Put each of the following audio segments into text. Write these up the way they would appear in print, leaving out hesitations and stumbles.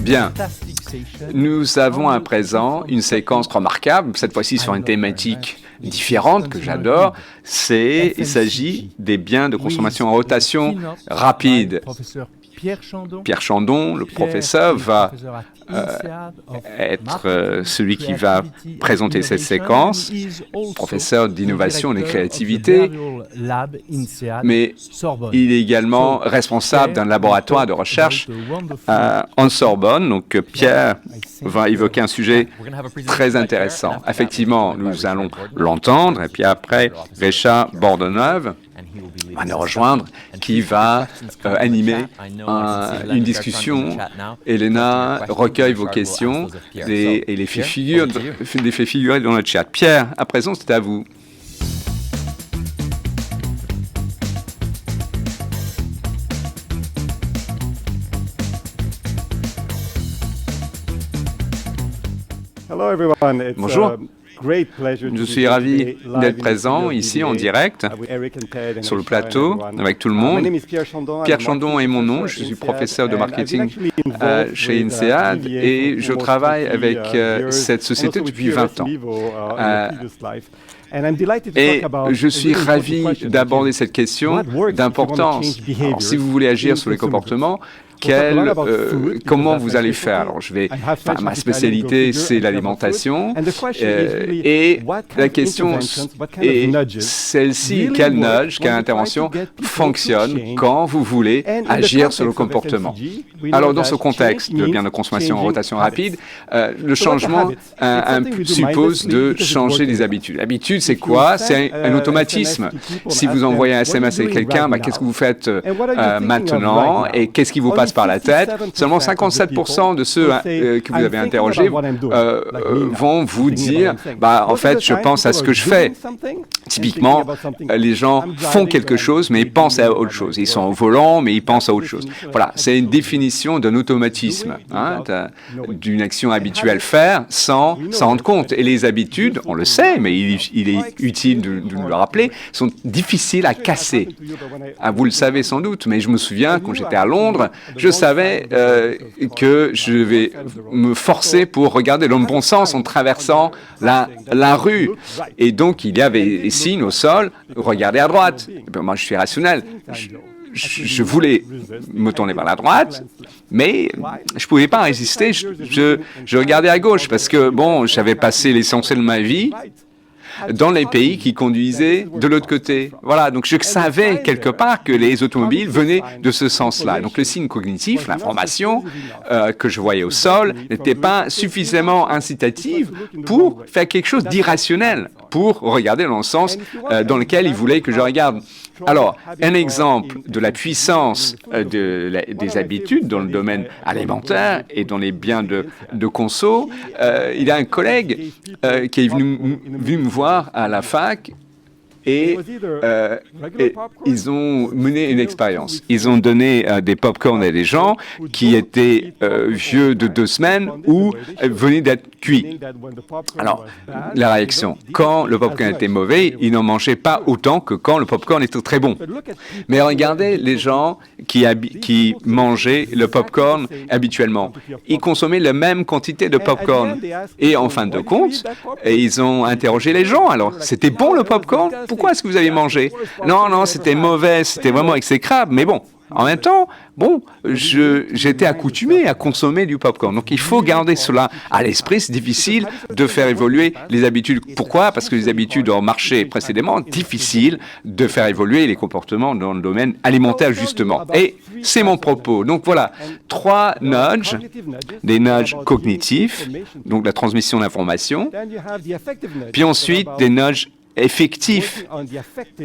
Bien, nous avons à présent une séquence remarquable, cette fois-ci sur une thématique différente que j'adore. Il s'agit des biens de consommation en rotation rapide. Pierre Chandon, le professeur, va être celui qui va présenter cette séquence, professeur d'innovation et de créativité, mais il est également responsable d'un laboratoire de recherche en Sorbonne. Donc Pierre va évoquer un sujet très intéressant. Effectivement, nous allons l'entendre, et puis après, Richard Bordeneuve va nous rejoindre, qui va animer une discussion. Elena recueille vos questions et les fait figurer dans le chat. Pierre, à présent, c'est à vous. Bonjour. Je suis ravi d'être présent ici en direct sur le plateau avec tout le monde. Pierre Chandon est mon nom, je suis professeur de marketing chez INSEAD et je travaille avec cette société depuis 20 ans. Et je suis ravi d'aborder cette question d'importance. Alors, si vous voulez agir sur les comportements, comment vous allez faire? Alors, ma spécialité, c'est l'alimentation. Et la question est celle-ci, quel nudge, quelle intervention fonctionne quand vous voulez agir sur le comportement? Alors, dans ce contexte de biens de consommation en rotation rapide, le changement suppose de changer les habitudes. L'habitude, c'est quoi? C'est un automatisme. Si vous envoyez un SMS à quelqu'un, qu'est-ce que vous faites maintenant et qu'est-ce qui vous passe par la tête? Seulement 57% de ceux que vous avez interrogés vont vous dire en fait, je pense à ce que je fais. Typiquement, les gens font quelque chose, mais ils pensent à autre chose. Ils sont au volant, mais ils pensent à autre chose. Voilà, c'est une définition d'un automatisme, d'une action habituelle faire sans s'en rendre compte. Et les habitudes, on le sait, mais il est utile de nous le rappeler, sont difficiles à casser. Vous le savez sans doute, mais je me souviens, quand j'étais à Londres, je savais que je vais me forcer pour regarder dans le bon sens en traversant la rue. Et donc, il y avait des signes au sol, regardez à droite. Moi, je suis rationnel. Je voulais me tourner vers la droite, mais je ne pouvais pas résister. Je regardais à gauche parce que, j'avais passé l'essentiel de ma vie dans les pays qui conduisaient de l'autre côté. Voilà, donc je savais quelque part que les automobiles venaient de ce sens-là. Donc le signe cognitif, l'information que je voyais au sol, n'était pas suffisamment incitative pour faire quelque chose d'irrationnel, pour regarder dans le sens dans lequel il voulait que je regarde. Alors, un exemple de la puissance des habitudes dans le domaine alimentaire et dans les biens de conso, il y a un collègue qui est venu me voir à la fac et ils ont mené une expérience. Ils ont donné des pop-corn à des gens qui étaient vieux de 2 semaines ou venaient d'être cuits. Alors, la réaction, quand le pop-corn était mauvais, ils n'en mangeaient pas autant que quand le pop-corn était très bon. Mais regardez les gens qui mangeaient le pop-corn habituellement. Ils consommaient la même quantité de pop-corn. Et en fin de compte, ils ont interrogé les gens. Alors, c'était bon le pop-corn? Pourquoi est-ce que vous avez mangé? Non, c'était mauvais, c'était vraiment exécrable, mais bon. En même temps, j'étais accoutumé à consommer du pop-corn. Donc, il faut garder cela à l'esprit. C'est difficile de faire évoluer les habitudes. Pourquoi? Parce que les habitudes ont marché précédemment. Difficile de faire évoluer les comportements dans le domaine alimentaire, justement. Et c'est mon propos. Donc, voilà, 3 nudges, des nudges cognitifs, donc la transmission d'informations, puis ensuite des nudges effectif,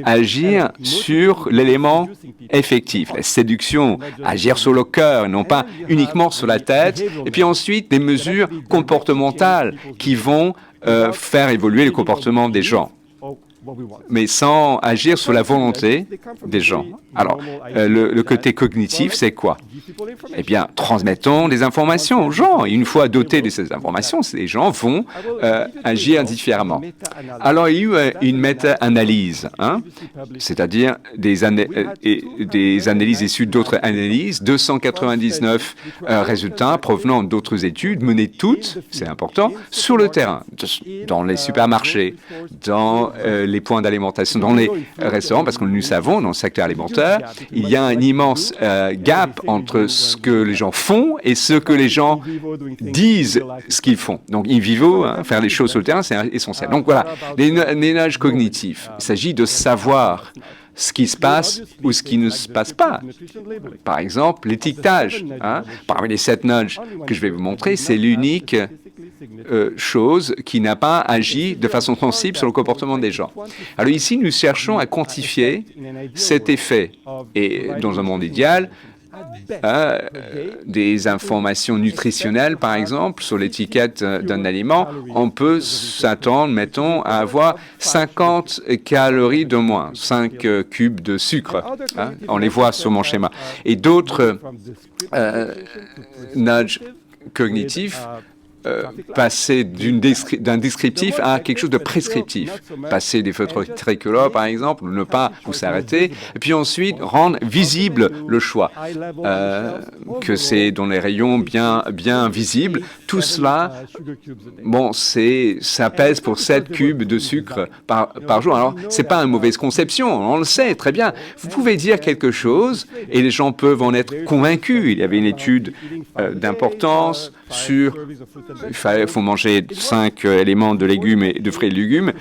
agir sur l'élément effectif, la séduction, agir sur le cœur, non pas uniquement sur la tête, et puis ensuite des mesures comportementales qui vont faire évoluer le comportement des gens, mais sans agir sur la volonté des gens. Alors, le côté cognitif, c'est quoi? Eh bien, transmettons des informations aux gens. Et une fois dotés de ces informations, les gens vont agir différemment. Alors, il y a eu une méta-analyse, c'est-à-dire des analyses issues d'autres analyses, 299 résultats provenant d'autres études, menées toutes, c'est important, sur le terrain, dans les supermarchés, dans les points d'alimentation, dans les restaurants, parce que nous savons, dans le secteur alimentaire, il y a un immense gap entre ce que les gens font et ce que les gens disent ce qu'ils font. Donc, in vivo, faire les choses sur le terrain, c'est essentiel. Donc voilà, les ménages cognitifs. Il s'agit de savoir ce qui se passe ou ce qui ne se passe pas. Par exemple, l'étiquetage. Parmi les 7 nudges que je vais vous montrer, c'est l'unique chose qui n'a pas agi de façon sensible sur le comportement des gens. Alors ici, nous cherchons à quantifier cet effet. Et dans un monde idéal, des informations nutritionnelles, par exemple, sur l'étiquette d'un aliment, on peut s'attendre, mettons, à avoir 50 calories de moins, 5 cubes de sucre. On les voit sur mon schéma. Et d'autres nudges cognitifs, passer d'un descriptif à quelque chose de prescriptif. Passer des feutres tricolores, par exemple, ne pas vous s'arrêter, et puis ensuite rendre visible le choix, que c'est dans les rayons bien visibles. Tout cela, bon, ça pèse pour 7 cubes de sucre par jour. Alors, c'est pas une mauvaise conception, on le sait très bien. Vous pouvez dire quelque chose et les gens peuvent en être convaincus. Il y avait une étude d'importance sur il faut manger 5 éléments de légumes et de fruits et légumes,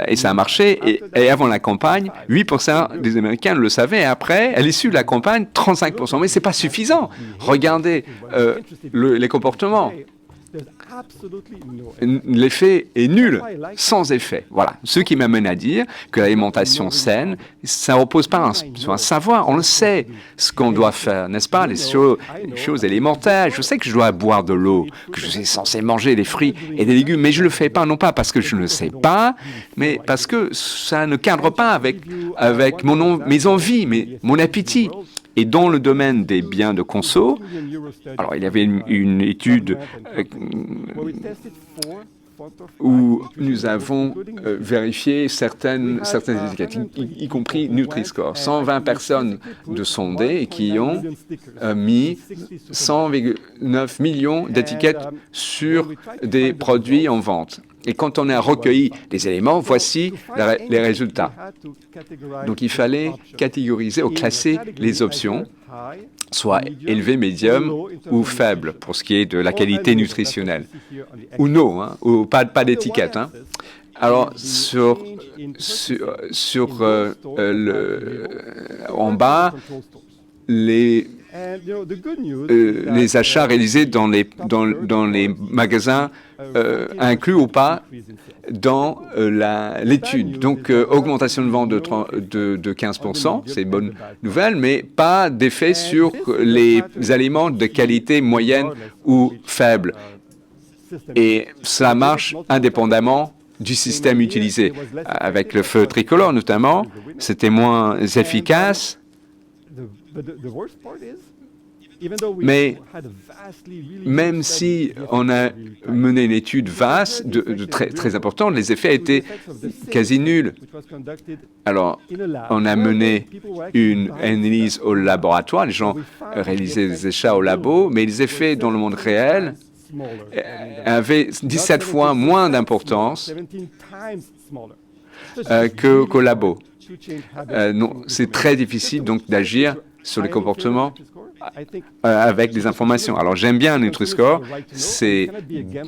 et ça a marché. Et avant la campagne, 8% des Américains le savaient, et après, à l'issue de la campagne, 35%. Mais ce n'est pas suffisant. Regardez les comportements. L'effet est nul, sans effet. Voilà. Ce qui m'amène à dire que l'alimentation saine, ça ne repose pas sur un savoir. On le sait, ce qu'on doit faire, n'est-ce pas? Les choses élémentaires. Je sais que je dois boire de l'eau, que je suis censé manger des fruits et des légumes, mais je ne le fais pas, non pas parce que je ne sais pas, mais parce que ça ne cadre pas avec mes envies, mon appétit. Et dans le domaine des biens de conso, alors il y avait une étude où nous avons vérifié certaines étiquettes, y compris Nutri-Score. 120 personnes de sondées et qui ont mis 100,9 millions d'étiquettes sur des produits en vente. Et quand on a recueilli les éléments, voici les résultats. Donc il fallait catégoriser ou classer les options, soit élevé, médium ou faible, pour ce qui est de la qualité nutritionnelle. Ou non, ou pas d'étiquette. Alors, en bas, les achats réalisés dans les magasins inclus ou pas dans l'étude. Donc, augmentation de vente de 15%, c'est une bonne nouvelle, mais pas d'effet sur les aliments de qualité moyenne ou faible. Et cela marche indépendamment du système utilisé. Avec le feu tricolore, notamment, c'était moins efficace. Mais même si on a mené une étude vaste, très, très importante, les effets étaient quasi nuls. Alors, on a mené une analyse au laboratoire, les gens réalisaient des achats au labo, mais les effets dans le monde réel avaient 17 fois moins d'importance qu'au labo. C'est très difficile donc d'agir sur les comportements avec des informations. Alors j'aime bien Nutri-Score, c'est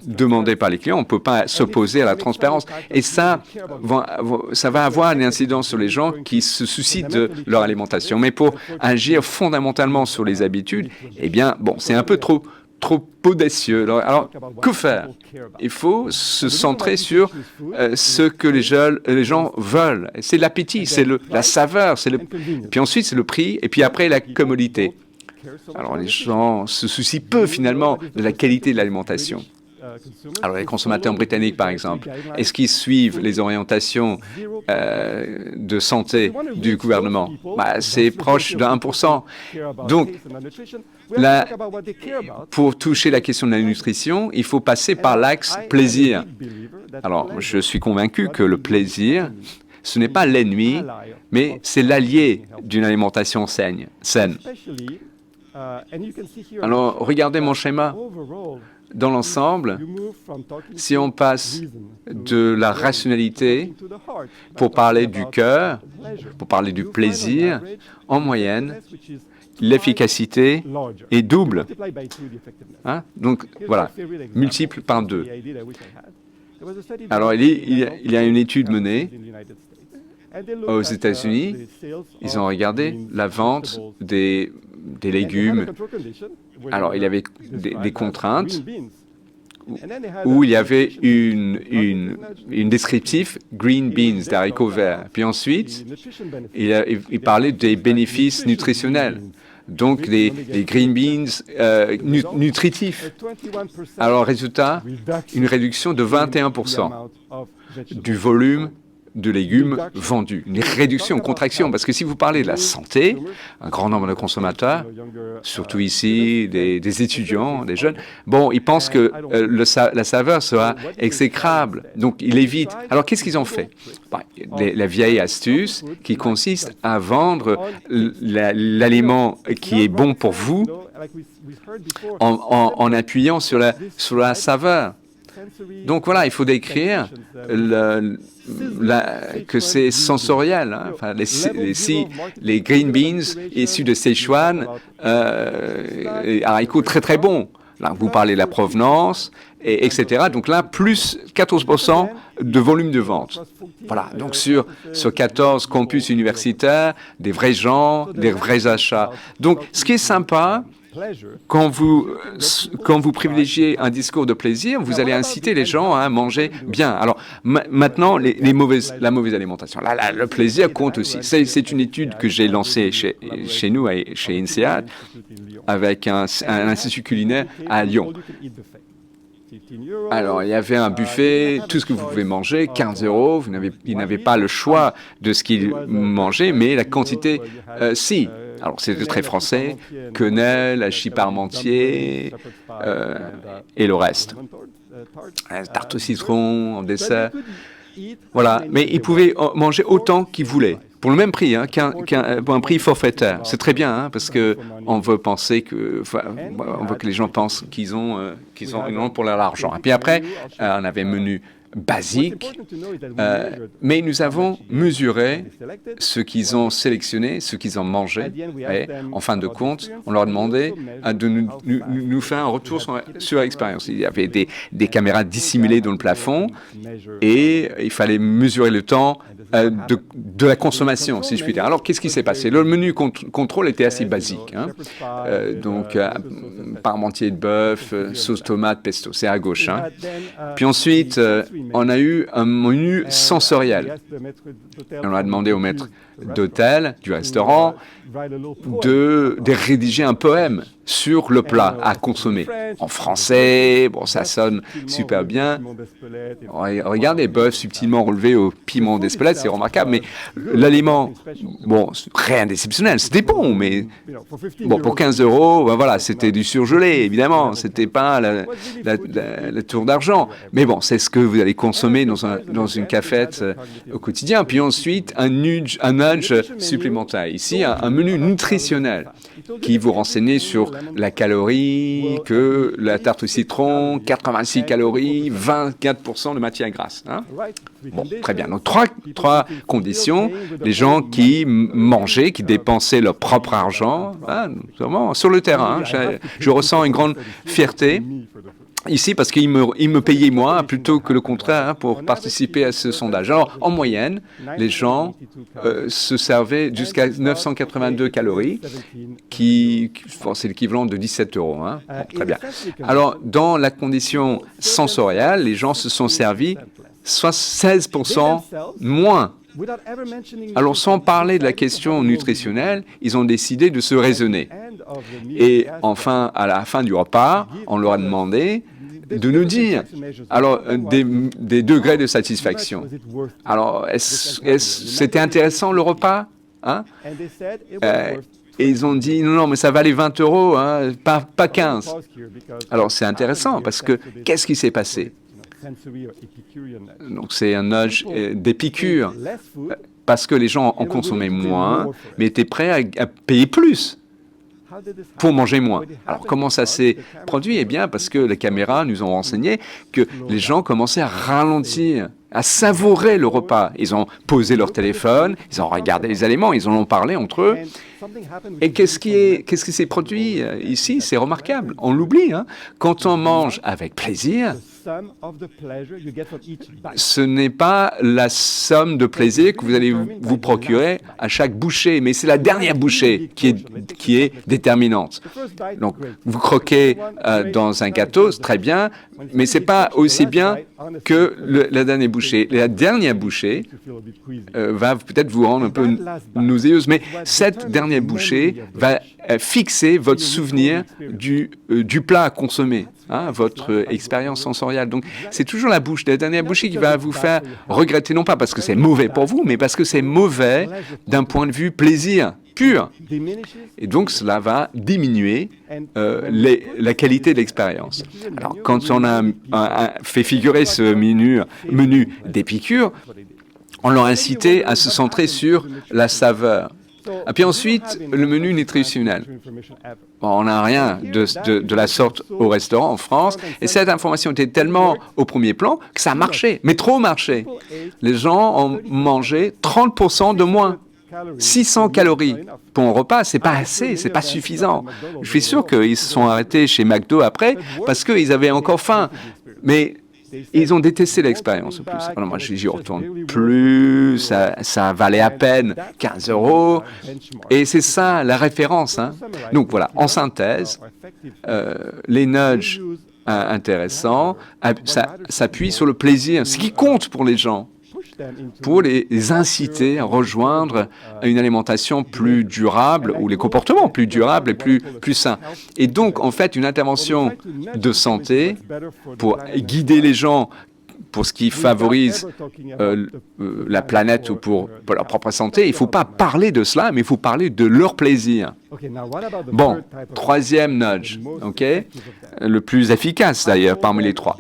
demandé par les clients, on ne peut pas s'opposer à la transparence. Et ça va avoir une incidence sur les gens qui se soucient de leur alimentation. Mais pour agir fondamentalement sur les habitudes, eh bien, bon, c'est un peu trop audacieux. Alors, que faire? Il faut se centrer sur ce que les gens veulent. C'est l'appétit, c'est la saveur, puis ensuite c'est le prix, et puis après la commodité. Alors les gens se soucient peu finalement de la qualité de l'alimentation. Alors, les consommateurs britanniques, par exemple, est-ce qu'ils suivent les orientations de santé du gouvernement? C'est proche de 1%. Donc, là, pour toucher la question de la nutrition, il faut passer par l'axe plaisir. Alors, je suis convaincu que le plaisir, ce n'est pas l'ennemi, mais c'est l'allié d'une alimentation saine. Alors, regardez mon schéma. Dans l'ensemble, si on passe de la rationalité pour parler du cœur, pour parler du plaisir, en moyenne, l'efficacité est double. Donc, voilà, multiple par 2. Alors, il y a une étude menée aux États-Unis. Ils ont regardé la vente des légumes. Alors, il y avait des contraintes où il y avait une descriptif green beans, d'haricots verts. Puis ensuite, il parlait des bénéfices nutritionnels. Donc, les green beans nutritifs. Alors, résultat, une réduction de 21% du volume de légumes vendus. Une réduction, une contraction, parce que si vous parlez de la santé, un grand nombre de consommateurs, surtout ici, des étudiants, des jeunes, bon, ils pensent que la saveur sera exécrable, donc ils évitent. Alors, qu'est-ce qu'ils ont fait? La vieille astuce qui consiste à vendre l'aliment qui est bon pour vous en appuyant sur la saveur. Donc voilà, il faut décrire que c'est sensoriel. Enfin, les green beans issus de Sichuan, haricots très très bons. Là, vous parlez de la provenance, etc. Donc là, plus 14% de volume de vente. Voilà, donc sur 14 campus universitaires, des vrais gens, des vrais achats. Donc, ce qui est sympa, quand vous privilégiez un discours de plaisir, vous allez inciter les gens à manger bien. Alors, maintenant, la mauvaise alimentation. Là, le plaisir compte aussi. C'est une étude que j'ai lancée chez nous, chez INSEAD, avec un institut culinaire à Lyon. Alors, il y avait un buffet, tout ce que vous pouvez manger, 15 €. Ils n'avaient pas le choix de ce qu'ils mangeaient, mais la quantité, si. Alors, c'était très français, quenelle, hachis parmentier et le reste. Tarte au citron, en dessert. Voilà, mais ils pouvaient manger autant qu'ils voulaient, pour le même prix, pour un prix forfaitaire. C'est très bien, parce qu'on veut penser on veut que les gens pensent qu'ils ont pour leur argent. Et puis après, on avait menu basique, mais nous avons mesuré ce qu'ils ont sélectionné, ce qu'ils ont mangé, et en fin de compte, on leur a demandé de nous faire un retour sur l'expérience. Il y avait des caméras dissimulées dans le plafond, et il fallait mesurer le temps de la consommation, si je puis dire. Alors, qu'est-ce qui s'est passé? Le menu contrôle était assez basique. Donc, parmentier de bœuf, sauce tomate, pesto, c'est à gauche. Puis ensuite, on a eu un menu sensoriel. On a demandé au maître d'hôtel du restaurant de rédiger un poème sur le plat à consommer. En français, bon, ça sonne super bien. Regardez, bœuf subtilement relevé au piment d'Espelette, c'est remarquable, mais l'aliment, bon, rien d'exceptionnel, c'était bon, mais bon, pour 15 €, ben voilà, c'était du surgelé, évidemment, c'était pas la tour d'argent, mais bon, c'est ce que vous allez consommer dans une cafette au quotidien. Puis ensuite, un nudge supplémentaire. Ici, un menu nutritionnel qui vous renseigne sur la calorie, que la tarte au citron, 86 calories, 24% de matière grasse. Bon, très bien. Donc, trois conditions. Les gens qui mangeaient, qui dépensaient leur propre argent, vraiment, sur le terrain. Je ressens une grande fierté ici, parce qu'il me payait moi, plutôt que le contraire, pour participer à ce sondage. Alors, en moyenne, les gens se servaient jusqu'à 982 calories, c'est l'équivalent de 17 €. Bon, très bien. Alors, dans la condition sensorielle, les gens se sont servis 16% moins. Alors, sans parler de la question nutritionnelle, ils ont décidé de se raisonner. Et enfin, à la fin du repas, on leur a demandé de nous dire, alors, des degrés de satisfaction. Alors, c'était intéressant le repas, hein? Et ils ont dit, non, mais ça valait 20 €, hein, pas 15. Alors, c'est intéressant, parce que qu'est-ce qui s'est passé? Donc, c'est un nudge d'Épicure, parce que les gens en consommaient moins, mais étaient prêts à payer plus pour manger moins. Alors, comment ça s'est produit? Eh bien, parce que les caméras nous ont renseigné que les gens commençaient à ralentir, à savourer le repas. Ils ont posé leur téléphone, ils ont regardé les aliments, ils en ont parlé entre eux. Et qu'est-ce qui s'est produit ici? C'est remarquable. On l'oublie, hein? Quand on mange avec plaisir, ce n'est pas la somme de plaisir que vous allez vous procurer à chaque bouchée, mais c'est la dernière bouchée qui est déterminante. Donc, vous croquez dans un gâteau, c'est très bien, mais ce n'est pas aussi bien que la dernière bouchée. La dernière bouchée va peut-être vous rendre un peu nauséeuse, mais cette dernière bouchée va fixer votre souvenir du plat à consommer. Hein, votre expérience sensorielle. Donc, c'est toujours la dernière bouchée qui va vous faire regretter, non pas parce que c'est mauvais pour vous, mais parce que c'est mauvais d'un point de vue plaisir pur. Et donc, cela va diminuer la qualité de l'expérience. Alors, quand on a fait figurer ce menu d'Épicure, on l'a incité à se centrer sur la saveur. Et puis ensuite, le menu nutritionnel. Bon, on n'a rien de la sorte au restaurant en France. Et cette information était tellement au premier plan que ça marchait, mais trop marché. Les gens ont mangé 30% de moins. 600 calories pour un repas, c'est pas assez, c'est pas suffisant. Je suis sûr qu'ils se sont arrêtés chez McDo après parce qu'ils avaient encore faim. Mais ils ont détesté l'expérience en plus. Alors moi, j'y retourne plus, ça valait à peine 15 €. Et c'est ça la référence. Hein. Donc voilà, en synthèse, les nudges intéressants s'appuient sur le plaisir, ce qui compte pour les gens, pour les inciter à rejoindre une alimentation plus durable ou les comportements plus durables et plus sains. Et donc, en fait, une intervention de santé pour guider les gens pour ce qui favorise la planète ou pour leur propre santé, il ne faut pas parler de cela, mais il faut parler de leur plaisir. Bon, troisième nudge, ok, le plus efficace d'ailleurs parmi les trois.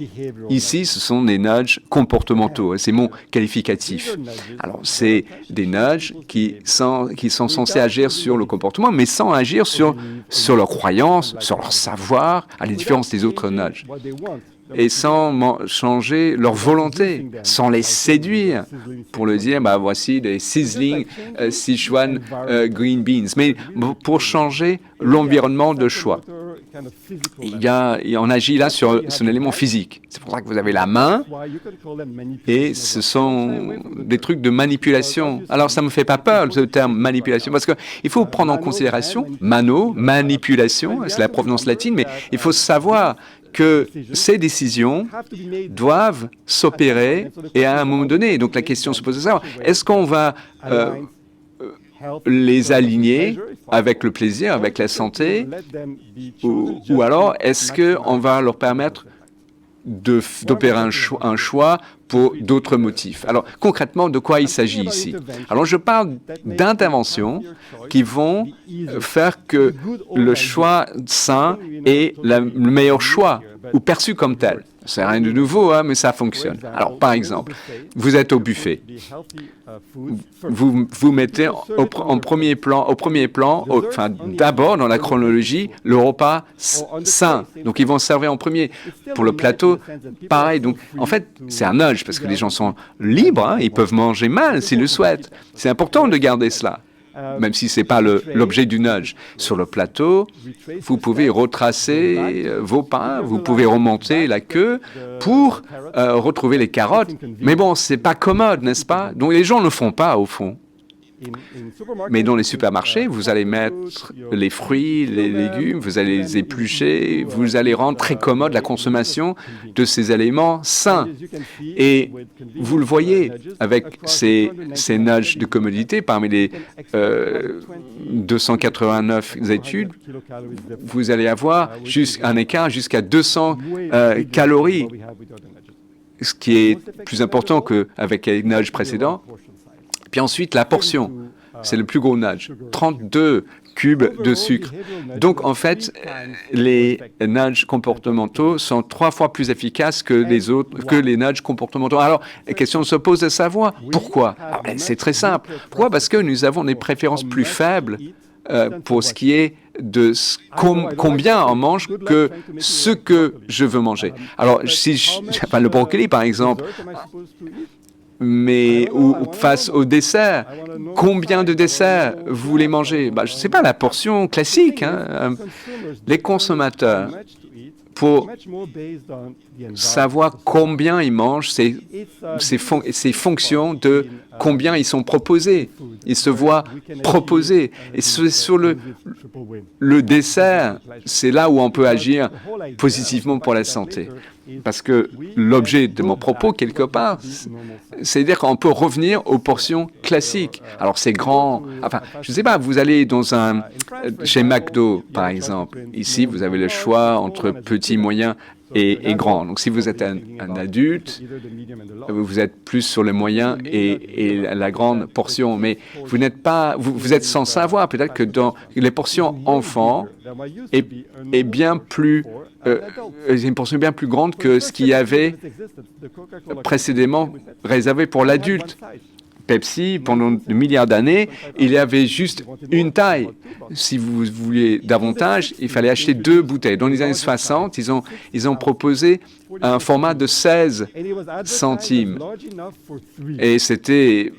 Ici, ce sont des nudges comportementaux, c'est mon qualificatif. Alors, c'est des nudges qui sont censés agir sur le comportement, mais sans agir sur leurs croyances, sur leur savoir, à la différence des autres nudges. Et sans changer leur volonté, sans les séduire, pour le dire, bah, voici des sizzling Sichuan green beans, mais pour changer l'environnement de choix. On agit là sur un élément physique. C'est pour ça que vous avez la main, et ce sont des trucs de manipulation. Alors, ça ne me fait pas peur, ce terme manipulation, parce qu'il faut prendre en considération, manipulation, c'est la provenance latine, mais il faut savoir que ces décisions doivent s'opérer et à un moment donné. Donc la question se pose de savoir, est-ce qu'on va les aligner avec le plaisir, avec la santé, ou alors est-ce qu'on va leur permettre d'opérer un choix pour d'autres motifs. Alors, concrètement, de quoi il s'agit ici? Alors, je parle d'interventions qui vont faire que le choix sain est le meilleur choix, ou perçu comme tel. C'est rien de nouveau, hein, mais ça fonctionne. Alors, par exemple, vous êtes au buffet. Vous mettez en premier plan, enfin, d'abord dans la chronologie, le repas sain. Donc, ils vont servir en premier. Pour le plateau, pareil. Donc, en fait, c'est un nudge, parce que les gens sont libres, hein, ils peuvent manger mal s'ils le souhaitent. C'est important de garder cela, même si ce n'est pas l'objet du nudge. Sur le plateau, vous pouvez retracer vos pains, vous pouvez remonter la queue pour retrouver les carottes. Mais bon, ce n'est pas commode, n'est-ce pas? Donc les gens ne le font pas, au fond. Mais dans les supermarchés, vous allez mettre les fruits, les légumes, vous allez les éplucher, vous allez rendre très commode la consommation de ces aliments sains. Et vous le voyez avec ces nudges de commodité, parmi les 289 études, vous allez avoir un écart jusqu'à 200 calories, ce qui est plus important qu'avec les nudges précédents. Puis ensuite, la portion, c'est le plus gros nudge, 32 cubes de sucre. Donc, en fait, les nudges comportementaux sont 3 fois plus efficaces que les nudges comportementaux. Alors, la question se pose de savoir pourquoi. C'est très simple. Pourquoi? Parce que nous avons des préférences plus faibles pour ce qui est de combien on mange que ce que je veux manger. Alors, le brocoli, par exemple, mais face au dessert, combien de desserts vous voulez manger? Je ne sais pas, la portion classique. Les consommateurs, pour savoir combien ils mangent, c'est fonction de combien ils sont proposés. Ils se voient proposés. Et sur le dessert, c'est là où on peut agir positivement pour la santé. Parce que l'objet de mon propos, quelque part, c'est-à-dire qu'on peut revenir aux portions classiques. Alors, c'est grand. Enfin, je ne sais pas, vous allez chez McDo, par exemple. Ici, vous avez le choix entre petit, moyen et grand. Donc, si vous êtes un adulte, vous êtes plus sur le moyen et la grande portion. Mais vous n'êtes pas, vous êtes sans savoir peut-être que dans les portions enfants est bien plus, une portion bien plus grande que ce qu'il y avait précédemment réservé pour l'adulte. Pepsi, pendant des milliards d'années, il y avait juste une taille. Si vous vouliez davantage, il fallait acheter 2 bouteilles. Dans les années 60, ils ont proposé un format de 16 centimes. Et c'était...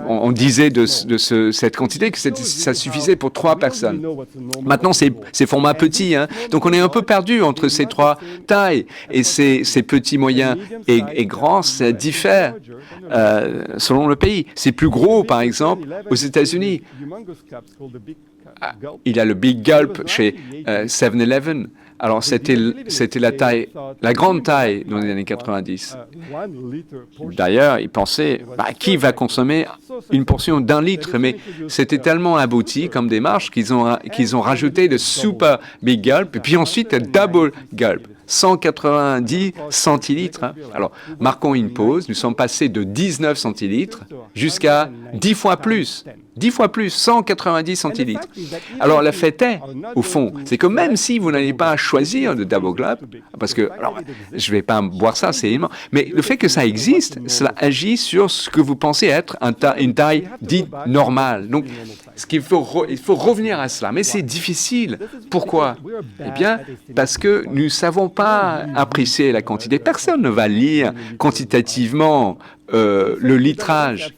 On disait de cette quantité que ça suffisait pour 3 personnes. Maintenant, c'est format petit. Donc, on est un peu perdu entre ces 3 tailles. Et ces petits, moyens et grands, ça diffère selon le pays. C'est plus gros, par exemple, aux États-Unis. Il y a le Big Gulp chez 7-Eleven. Alors, c'était la grande taille dans les années 90. D'ailleurs, ils pensaient, qui va consommer une portion d'1 litre? Mais c'était tellement abouti comme démarche qu'ils ont rajouté le Super Big Gulp et puis ensuite le Double Gulp. 190 centilitres. Alors, marquons une pause. Nous sommes passés de 19 centilitres jusqu'à 10 fois plus. 10 fois plus, 190 centilitres. Alors, la fait est, au fond, c'est que même si vous n'allez pas choisir de Double Gulp, parce que, alors, je ne vais pas boire ça, c'est énorme, mais le fait que ça existe, cela agit sur ce que vous pensez être une taille dite normale. Donc, il faut revenir à cela. Mais c'est difficile. Pourquoi? Eh bien, parce que nous ne savons pas apprécier la quantité. Personne ne va lire quantitativement le litrage,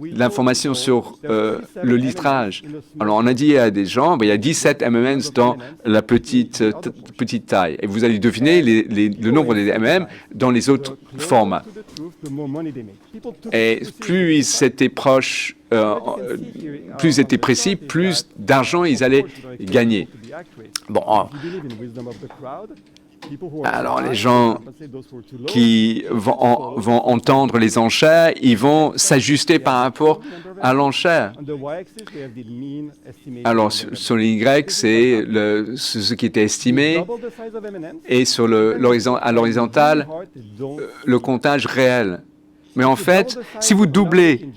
l'information sur le litrage. Alors, on a dit à des gens, il y a 17 M&M's dans la petite taille. Et vous allez deviner le nombre des M&M's dans les autres formats. Et plus c'était proche, plus c'était précis, plus d'argent ils allaient gagner. Bon, alors les gens qui vont entendre les enchères, ils vont s'ajuster par rapport à l'enchère. Alors sur les Y, c'est ce qui était estimé, et à l'horizontale, le comptage réel. Mais en fait, si vous doublez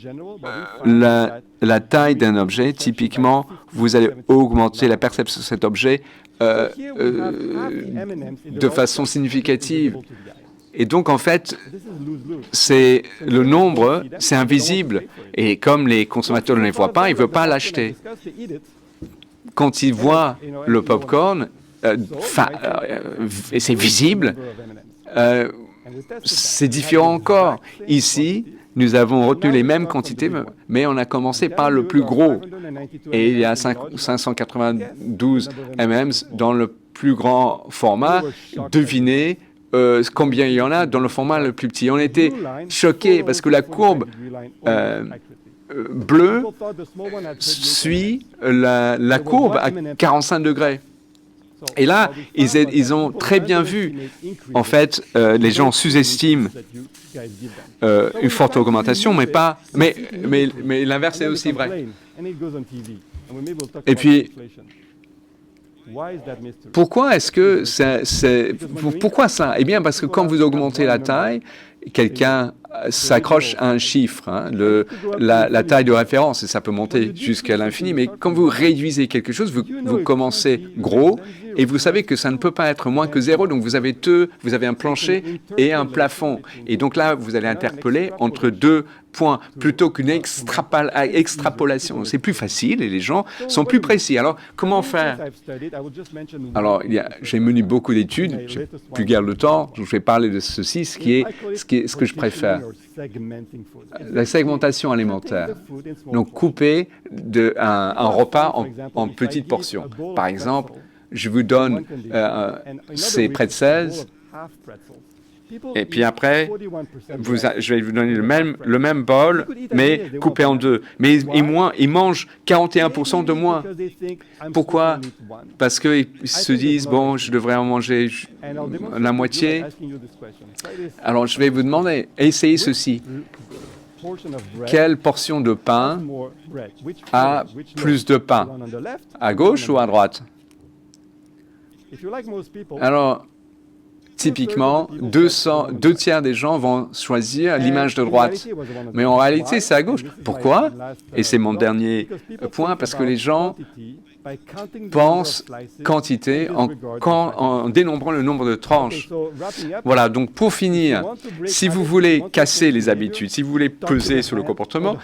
la taille d'un objet, typiquement, vous allez augmenter la perception de cet objet de façon significative. Et donc, en fait, le nombre, c'est invisible. Et comme les consommateurs ne les voient pas, ils ne veulent pas l'acheter. Quand ils voient le popcorn, et c'est visible, c'est différent encore. Ici, nous avons retenu les mêmes quantités, mais on a commencé par le plus gros. Et il y a 592 M&M's dans le plus grand format. Devinez combien il y en a dans le format le plus petit. On était choqués parce que la courbe bleue suit la courbe à 45 degrés. Et là, ils ont très bien vu, en fait, les gens sous-estiment une forte augmentation, mais l'inverse est aussi vrai. Et puis, pourquoi est-ce que pourquoi ça? Eh bien, parce que quand vous augmentez la taille, quelqu'un s'accroche à un chiffre, hein, la taille de référence, et ça peut monter jusqu'à l'infini, mais quand vous réduisez quelque chose, vous commencez gros, et vous savez que ça ne peut pas être moins que 0, donc vous avez un plancher et un plafond. Et donc là, vous allez interpeller entre deux points, plutôt qu'une extrapolation. C'est plus facile et les gens sont plus précis. Alors, comment faire? Alors, j'ai mené beaucoup d'études, je n'ai plus guère le temps, je vais parler de ceci, ce que je préfère. La segmentation alimentaire. Donc, couper un repas en petites portions. Par exemple, je vous donne ces pretzels, et puis après, je vais vous donner le même bol, mais coupé en deux. Mais ils mangent 41% de moins. Pourquoi? Parce qu'ils se disent, bon, je devrais en manger la moitié. Alors, je vais vous demander, essayez ceci. Quelle portion de pain a plus de pain? À gauche ou à droite? Alors, typiquement, 2 tiers des gens vont choisir l'image de droite. Mais en réalité, c'est à gauche. Pourquoi? Et c'est mon dernier point, parce que les gens pensent quantité en dénombrant le nombre de tranches. Voilà, donc pour finir, si vous voulez casser les habitudes, si vous voulez peser sur le comportement,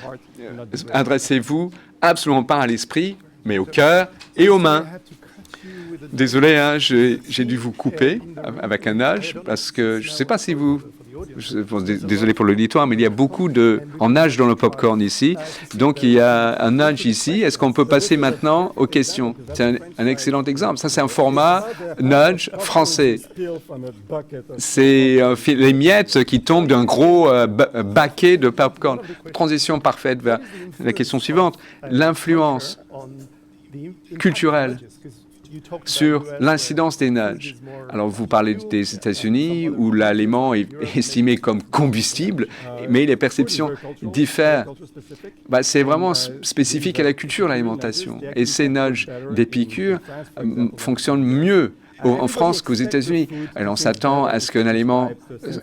adressez-vous absolument pas à l'esprit, mais au cœur et aux mains. Désolé, hein, j'ai dû vous couper avec un nudge, parce que je ne sais pas si vous... désolé pour l'auditoire, mais il y a beaucoup en nudge dans le popcorn ici. Donc, il y a un nudge ici. Est-ce qu'on peut passer maintenant aux questions? C'est un excellent exemple. Ça, c'est un format nudge français. C'est les miettes qui tombent d'un gros baquet de popcorn. Transition parfaite vers la question suivante. L'influence culturelle sur l'incidence des nudges. Alors, vous parlez des États-Unis, où l'aliment est estimé comme combustible, mais les perceptions diffèrent. C'est vraiment spécifique à la culture, l'alimentation. Et ces nudges d'Épicure fonctionnent mieux en France qu'aux États-Unis. On s'attend à ce qu'un aliment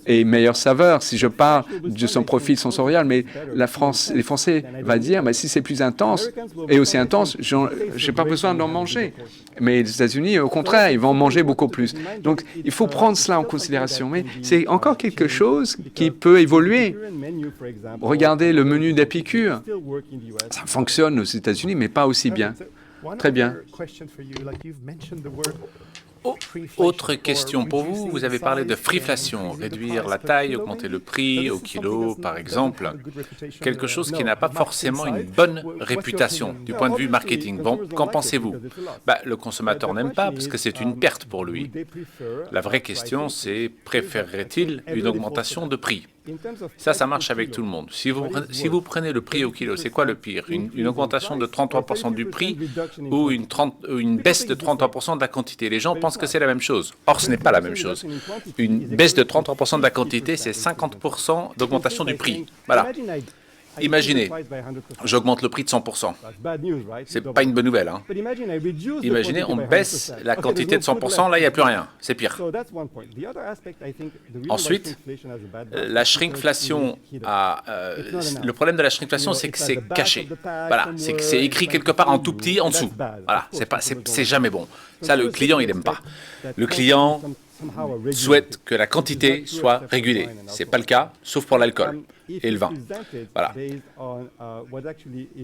ait meilleure saveur. Si je parle de son profil sensorial, mais les Français vont dire, si c'est plus intense et aussi intense, je n'ai pas besoin d'en manger. Mais les États-Unis, au contraire, ils vont en manger beaucoup plus. Donc, il faut prendre cela en considération. Mais c'est encore quelque chose qui peut évoluer. Regardez le menu d'Épicure. Ça fonctionne aux États-Unis, mais pas aussi bien. Très bien. Autre question pour vous, vous avez parlé de friflation, réduire la taille, augmenter le prix au kilo par exemple, quelque chose qui n'a pas forcément une bonne réputation du point de vue marketing. Bon, qu'en pensez-vous? Le consommateur n'aime pas parce que c'est une perte pour lui. La vraie question c'est, préférerait-il une augmentation de prix? Ça marche avec tout le monde. Si vous prenez le prix au kilo, c'est quoi le pire? Une augmentation de 33% du prix ou une baisse de 33% de la quantité? Les gens pensent que c'est la même chose. Or, ce n'est pas la même chose. Une baisse de 33% de la quantité, c'est 50% d'augmentation du prix. Voilà. Imaginez, j'augmente le prix de 100%. C'est pas une bonne nouvelle. Hein. Imaginez, on baisse la quantité de 100%, là, il n'y a plus rien. C'est pire. Ensuite, la shrinkflation, le problème de la shrinkflation, c'est que c'est caché. Voilà, c'est que c'est écrit quelque part en tout petit en dessous. Voilà, c'est jamais bon. Ça, le client, il n'aime pas. Le client souhaite que la quantité soit régulée. Ce n'est pas le cas, sauf pour l'alcool et le vin. Voilà.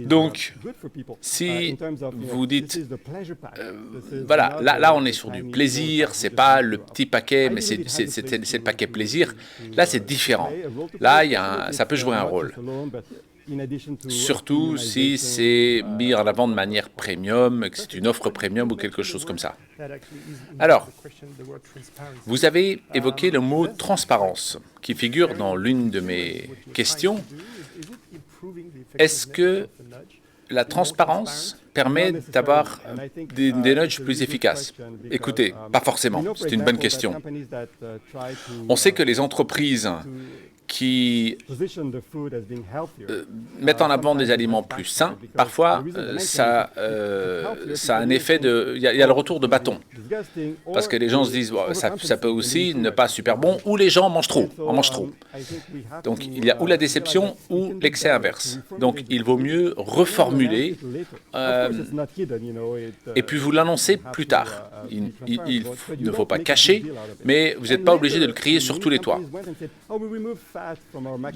Donc, si vous dites, voilà, là on est sur du plaisir, c'est pas le petit paquet, mais c'est le paquet plaisir, là c'est différent. Là, ça peut jouer un rôle. Surtout si c'est mis en avant de manière premium, que c'est une offre premium ou quelque chose comme ça. Alors, vous avez évoqué le mot transparence qui figure dans l'une de mes questions. Est-ce que la transparence permet d'avoir des nudges plus efficaces? Écoutez, pas forcément. C'est une bonne question. On sait que les entreprises qui mettent en avant des aliments plus sains, parfois, ça a un effet de... Il y a le retour de bâton. Parce que les gens se disent, bon, ça peut aussi ne pas super bon, ou les gens mangent trop, en mangent trop. Donc, il y a ou la déception ou l'excès inverse. Donc, il vaut mieux reformuler et puis vous l'annoncez plus tard. Il ne faut pas cacher, mais vous n'êtes pas obligé de le crier sur tous les toits.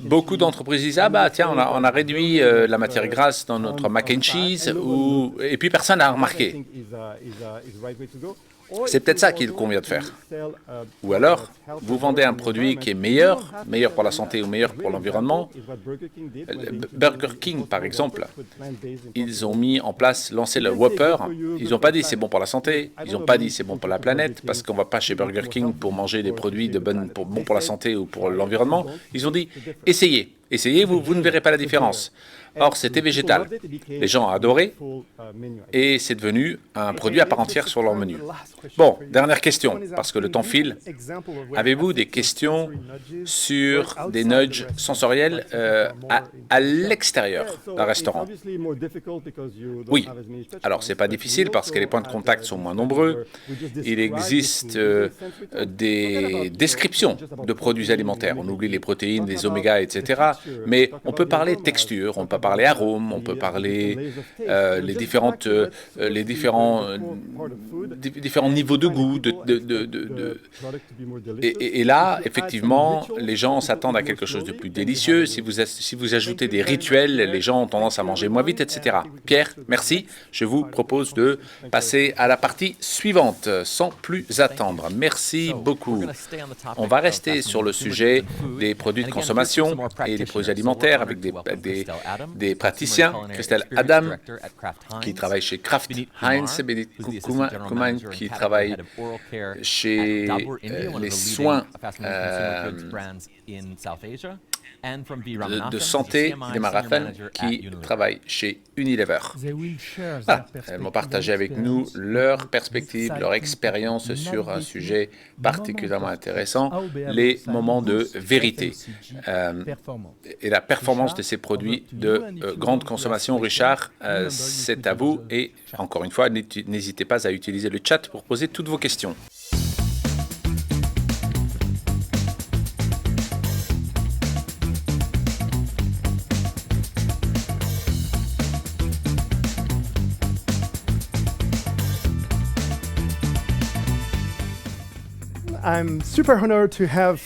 Beaucoup d'entreprises disent « Ah bah tiens, on a réduit la matière grasse dans notre mac and cheese » et puis personne n'a remarqué. C'est peut-être ça qu'il convient de faire. Ou alors, vous vendez un produit qui est meilleur pour la santé ou meilleur pour l'environnement. Burger King, par exemple, ils ont mis en place, lancé le Whopper. Ils n'ont pas dit c'est bon pour la santé, ils n'ont pas dit c'est bon pour la planète, parce qu'on ne va pas chez Burger King pour manger des produits bons pour la santé ou pour l'environnement. Ils ont dit essayez, vous ne verrez pas la différence. Or, c'était végétal. Les gens ont adoré et c'est devenu un produit à part entière sur leur menu. Bon, dernière question, parce que le temps file. Avez-vous des questions sur des nudges sensoriels à l'extérieur d'un restaurant? Oui. Alors, ce n'est pas difficile parce que les points de contact sont moins nombreux. Il existe des descriptions de produits alimentaires. On oublie les protéines, les oméga, etc. Mais on peut parler texture, on peut parler arômes, on peut parler les différents niveaux de goût. Et là, effectivement, les gens s'attendent à quelque chose de plus délicieux. Si vous ajoutez des rituels, les gens ont tendance à manger moins vite, etc. Pierre, merci. Je vous propose de passer à la partie suivante, sans plus attendre. Merci beaucoup. On va rester sur le sujet des produits de consommation et des produits alimentaires avec des praticiens. Christelle Adam, qui travaille chez Kraft Heinz, Benedict Kuman, qui travaille chez les soins de santé des marathons, qui travaillent chez Unilever. Voilà. Elles m'ont partagé avec nous leur perspective, leur expérience sur un sujet particulièrement intéressant, les moments de vérité et la performance de ces produits de grande consommation. Richard, c'est à vous et encore une fois, n'hésitez pas à utiliser le chat pour poser toutes vos questions.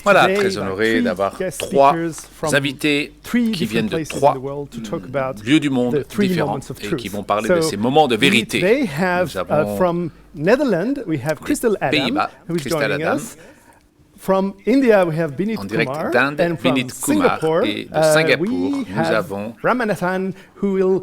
Voilà, très honoré d'avoir trois invités qui viennent de trois lieux du monde différents et qui vont parler de ces moments de vérité. Nous avons Pays-Bas, Christelle Adam. From India, we have en direct d'Inde, Vinit Kumar, et de Singapour, nous avons Ramanathan, who will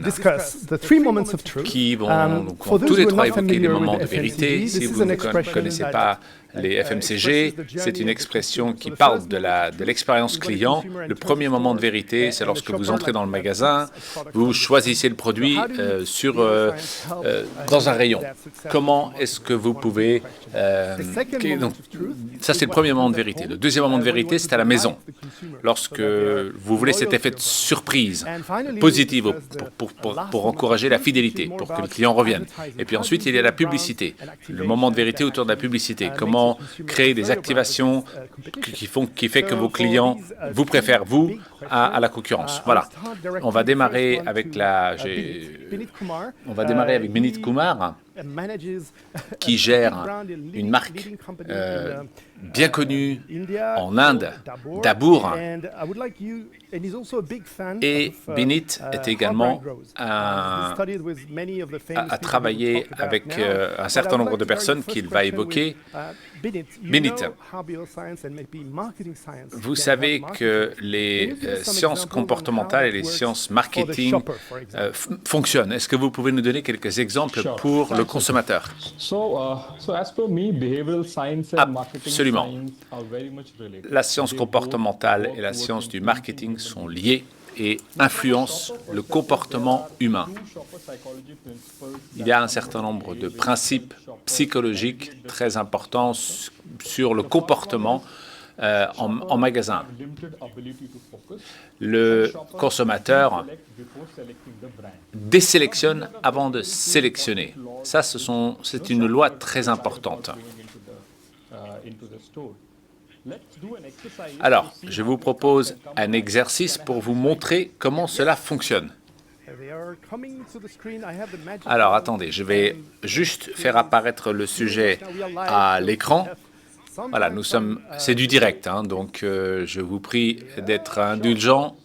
discuss the three moments of truth. Qui vont tous les trois évoquer les moments de vérité. Si vous ne connaissez pas les FMCG, c'est une expression qui parle de l'expérience client. Le premier moment de vérité, c'est lorsque vous entrez dans le magasin, vous choisissez le produit dans un rayon. Comment est-ce que vous pouvez... donc, ça, c'est le premier moment de vérité. Le deuxième moment de vérité, c'est à la maison. Lorsque vous voulez cet effet de surprise positive pour encourager la fidélité, pour que le client revienne. Et puis ensuite, il y a la publicité. Le moment de vérité autour de la publicité. Comment créer des activations qui fait que vos clients vous préfèrent, vous, à la concurrence. Voilà. On va démarrer avec Vinit Kumar. qui gère une marque bien connue en Inde, Dabur. Et Binit est également a travaillé avec un certain nombre de personnes qu'il va évoquer. Binit, vous savez que les sciences comportementales et les sciences marketing fonctionnent. Est-ce que vous pouvez nous donner quelques exemples pour le consommateur? Absolument. La science comportementale et la science du marketing sont liées et influencent le comportement humain. Il y a un certain nombre de principes psychologiques très importants sur le comportement en magasin. Le consommateur désélectionne avant de sélectionner. Ça, c'est une loi très importante. Alors, je vous propose un exercice pour vous montrer comment cela fonctionne. Alors, attendez, je vais juste faire apparaître le sujet à l'écran. Voilà, c'est du direct, hein, donc je vous prie d'être indulgent.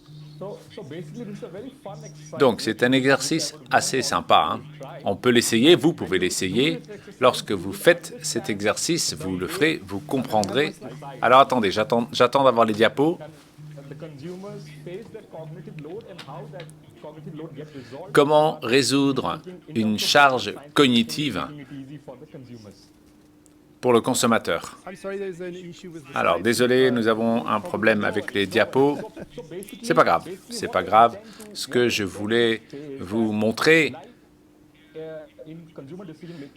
Donc, c'est un exercice assez sympa, hein. On peut l'essayer, vous pouvez l'essayer. Lorsque vous faites cet exercice, vous le ferez, vous comprendrez. Alors, attendez, j'attends d'avoir les diapos. Comment résoudre une charge cognitive pour le consommateur? Alors, désolé, nous avons un problème avec les diapos. C'est pas grave, c'est pas grave. Ce que je voulais vous montrer,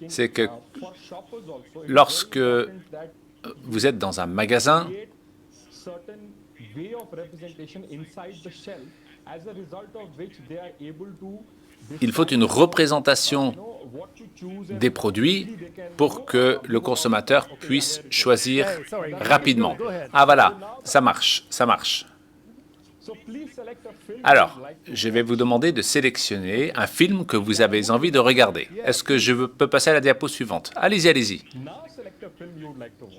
c'est que lorsque vous êtes dans un magasin, il faut une représentation des produits pour que le consommateur puisse choisir rapidement. Ah voilà, ça marche, ça marche. Alors, je vais vous demander de sélectionner un film que vous avez envie de regarder. Est-ce que je peux passer à la diapo suivante? Allez-y, allez-y.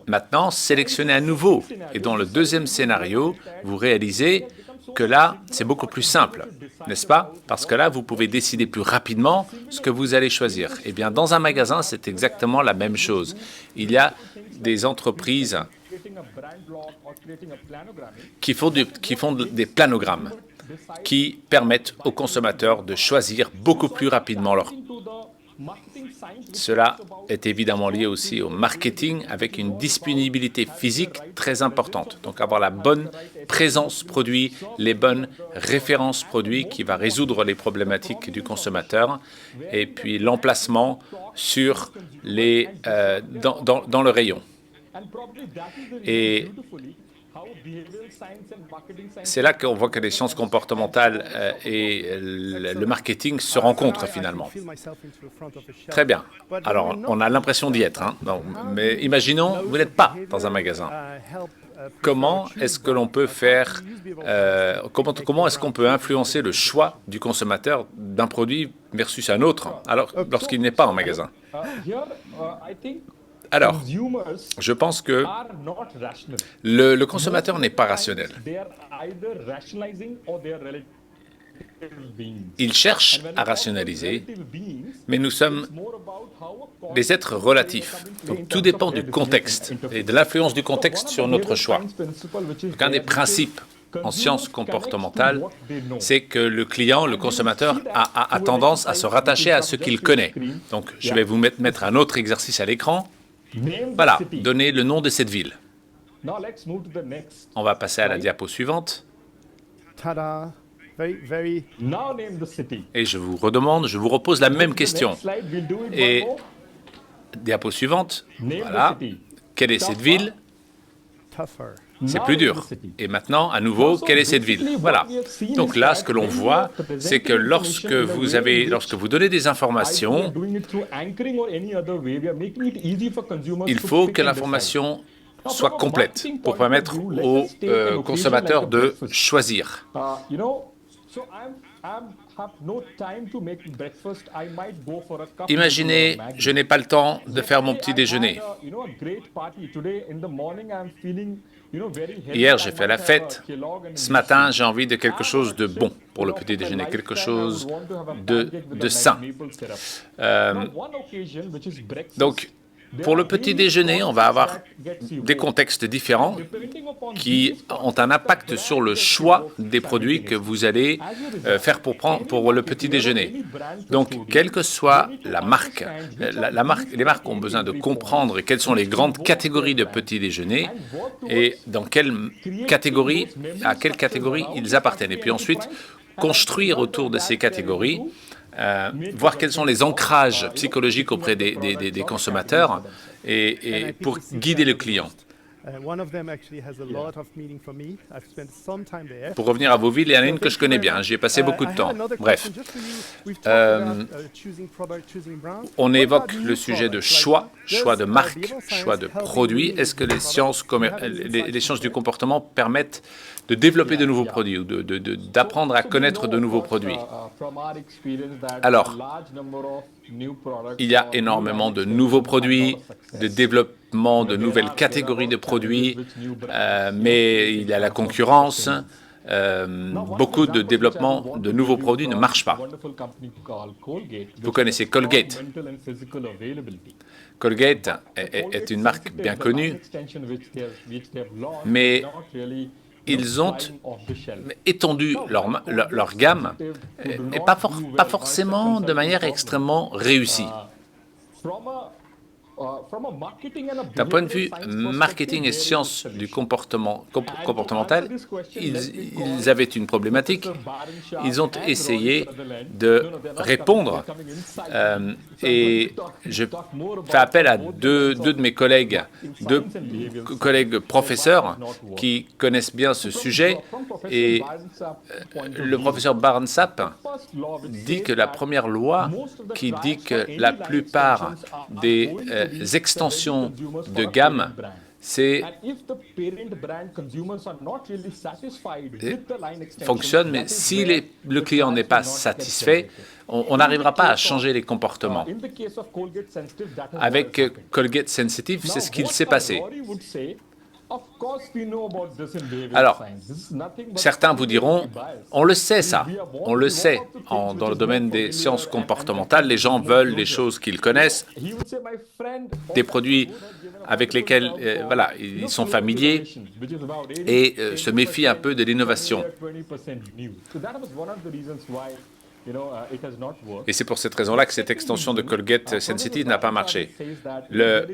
Maintenant, sélectionnez à nouveau. Et dans le deuxième scénario, vous réalisez que là, c'est beaucoup plus simple, n'est-ce pas? Parce que là, vous pouvez décider plus rapidement ce que vous allez choisir. Eh bien, dans un magasin, c'est exactement la même chose. Il y a des entreprises qui font des planogrammes qui permettent aux consommateurs de choisir beaucoup plus rapidement leur. Cela est évidemment lié aussi au marketing avec une disponibilité physique très importante. Donc avoir la bonne présence produit, les bonnes références produits qui va résoudre les problématiques du consommateur et puis l'emplacement sur dans le rayon. Et c'est là qu'on voit que les sciences comportementales et le marketing se rencontrent finalement. Très bien. Alors, on a l'impression d'y être, hein. Donc, mais imaginons, vous n'êtes pas dans un magasin. Comment est-ce que l'on peut faire, comment est-ce qu'on peut influencer le choix du consommateur d'un produit versus un autre, alors lorsqu'il n'est pas en magasin? Alors, je pense que le consommateur n'est pas rationnel. Il cherche à rationaliser, mais nous sommes des êtres relatifs. Donc, tout dépend du contexte et de l'influence du contexte sur notre choix. Donc, un des principes en sciences comportementales, c'est que le client, le consommateur, a tendance à se rattacher à ce qu'il connaît. Donc, je vais vous mettre un autre exercice à l'écran. Voilà, donnez le nom de cette ville. On va passer à la diapo suivante. Et je vous repose la même question. Et diapo suivante, voilà. Quelle est cette ville? C'est plus dur. Et maintenant, à nouveau, quelle est cette ville? Voilà. Donc là, ce que l'on voit, c'est que lorsque vous donnez des informations, il faut que l'information soit complète pour permettre aux consommateurs de choisir. Imaginez, je n'ai pas le temps de faire mon petit déjeuner. Hier, j'ai fait la fête. Ce matin, j'ai envie de quelque chose de bon pour le petit déjeuner, quelque chose de sain. Donc, pour le petit déjeuner, on va avoir des contextes différents qui ont un impact sur le choix des produits que vous allez faire pour le petit déjeuner. Donc, quelle que soit la marque, les marques ont besoin de comprendre quelles sont les grandes catégories de petit déjeuner et dans à quelle catégorie ils appartiennent. Et puis ensuite, construire autour de ces catégories, voir quels sont les ancrages psychologiques auprès des consommateurs et pour guider le client. Pour revenir à Vauville, il y en a une que je connais bien, j'y ai passé beaucoup de temps. Bref, on évoque le sujet de choix de marque, choix de produit. Est-ce que les sciences du comportement permettent de développer de nouveaux produits ou d'apprendre à connaître de nouveaux produits? Alors, il y a énormément de nouveaux produits, de développement de nouvelles catégories de produits, mais il y a la concurrence. Beaucoup de développement de nouveaux produits ne marche pas. Vous connaissez Colgate. Colgate est une marque bien connue, mais ils ont étendu leur gamme, et pas forcément de manière extrêmement réussie. D'un point de vue marketing et sciences du comportemental, ils avaient une problématique. Ils ont essayé de répondre et je fais appel à deux de mes collègues, professeurs qui connaissent bien ce sujet. Et le professeur Barnsap dit que la première loi qui dit que la plupart des extensions de gamme, fonctionne, mais si le client n'est pas satisfait, on n'arrivera pas à changer les comportements. Avec Colgate Sensitive, c'est ce qu'il s'est passé. Alors, certains vous diront, on le sait ça, on le sait. Dans le domaine des sciences comportementales, les gens veulent des choses qu'ils connaissent, des produits avec lesquels ils sont familiers et se méfient un peu de l'innovation. Et c'est pour cette raison-là que cette extension de Colgate Sensitive n'a pas marché. Le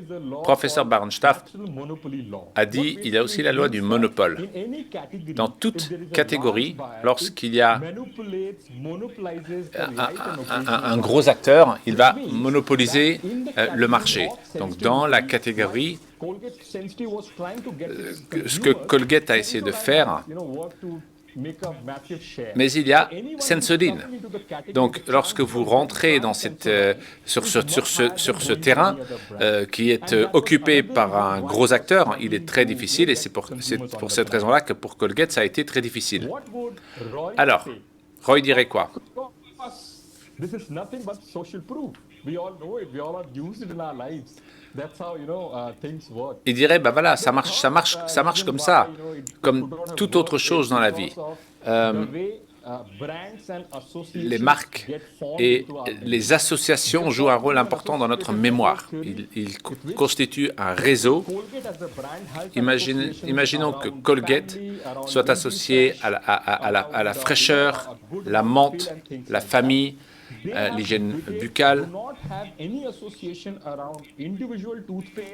professeur Barnstaff a dit qu'il y a aussi la loi du monopole. Dans toute catégorie, lorsqu'il y a un gros acteur, il va monopoliser le marché. Donc dans la catégorie, ce que Colgate a essayé de faire, mais il y a Sensodyne. Donc, lorsque vous rentrez dans sur ce terrain qui est occupé par un gros acteur, il est très difficile et c'est pour cette raison-là que pour Colgate, ça a été très difficile. Alors, Roy dirait quoi? Il dirait, ça marche comme ça, comme toute autre chose dans la vie. Les marques et les associations jouent un rôle important dans notre mémoire. Ils constituent un réseau. Imaginons que Colgate soit associé à la fraîcheur, la menthe, la famille, l'hygiène buccale,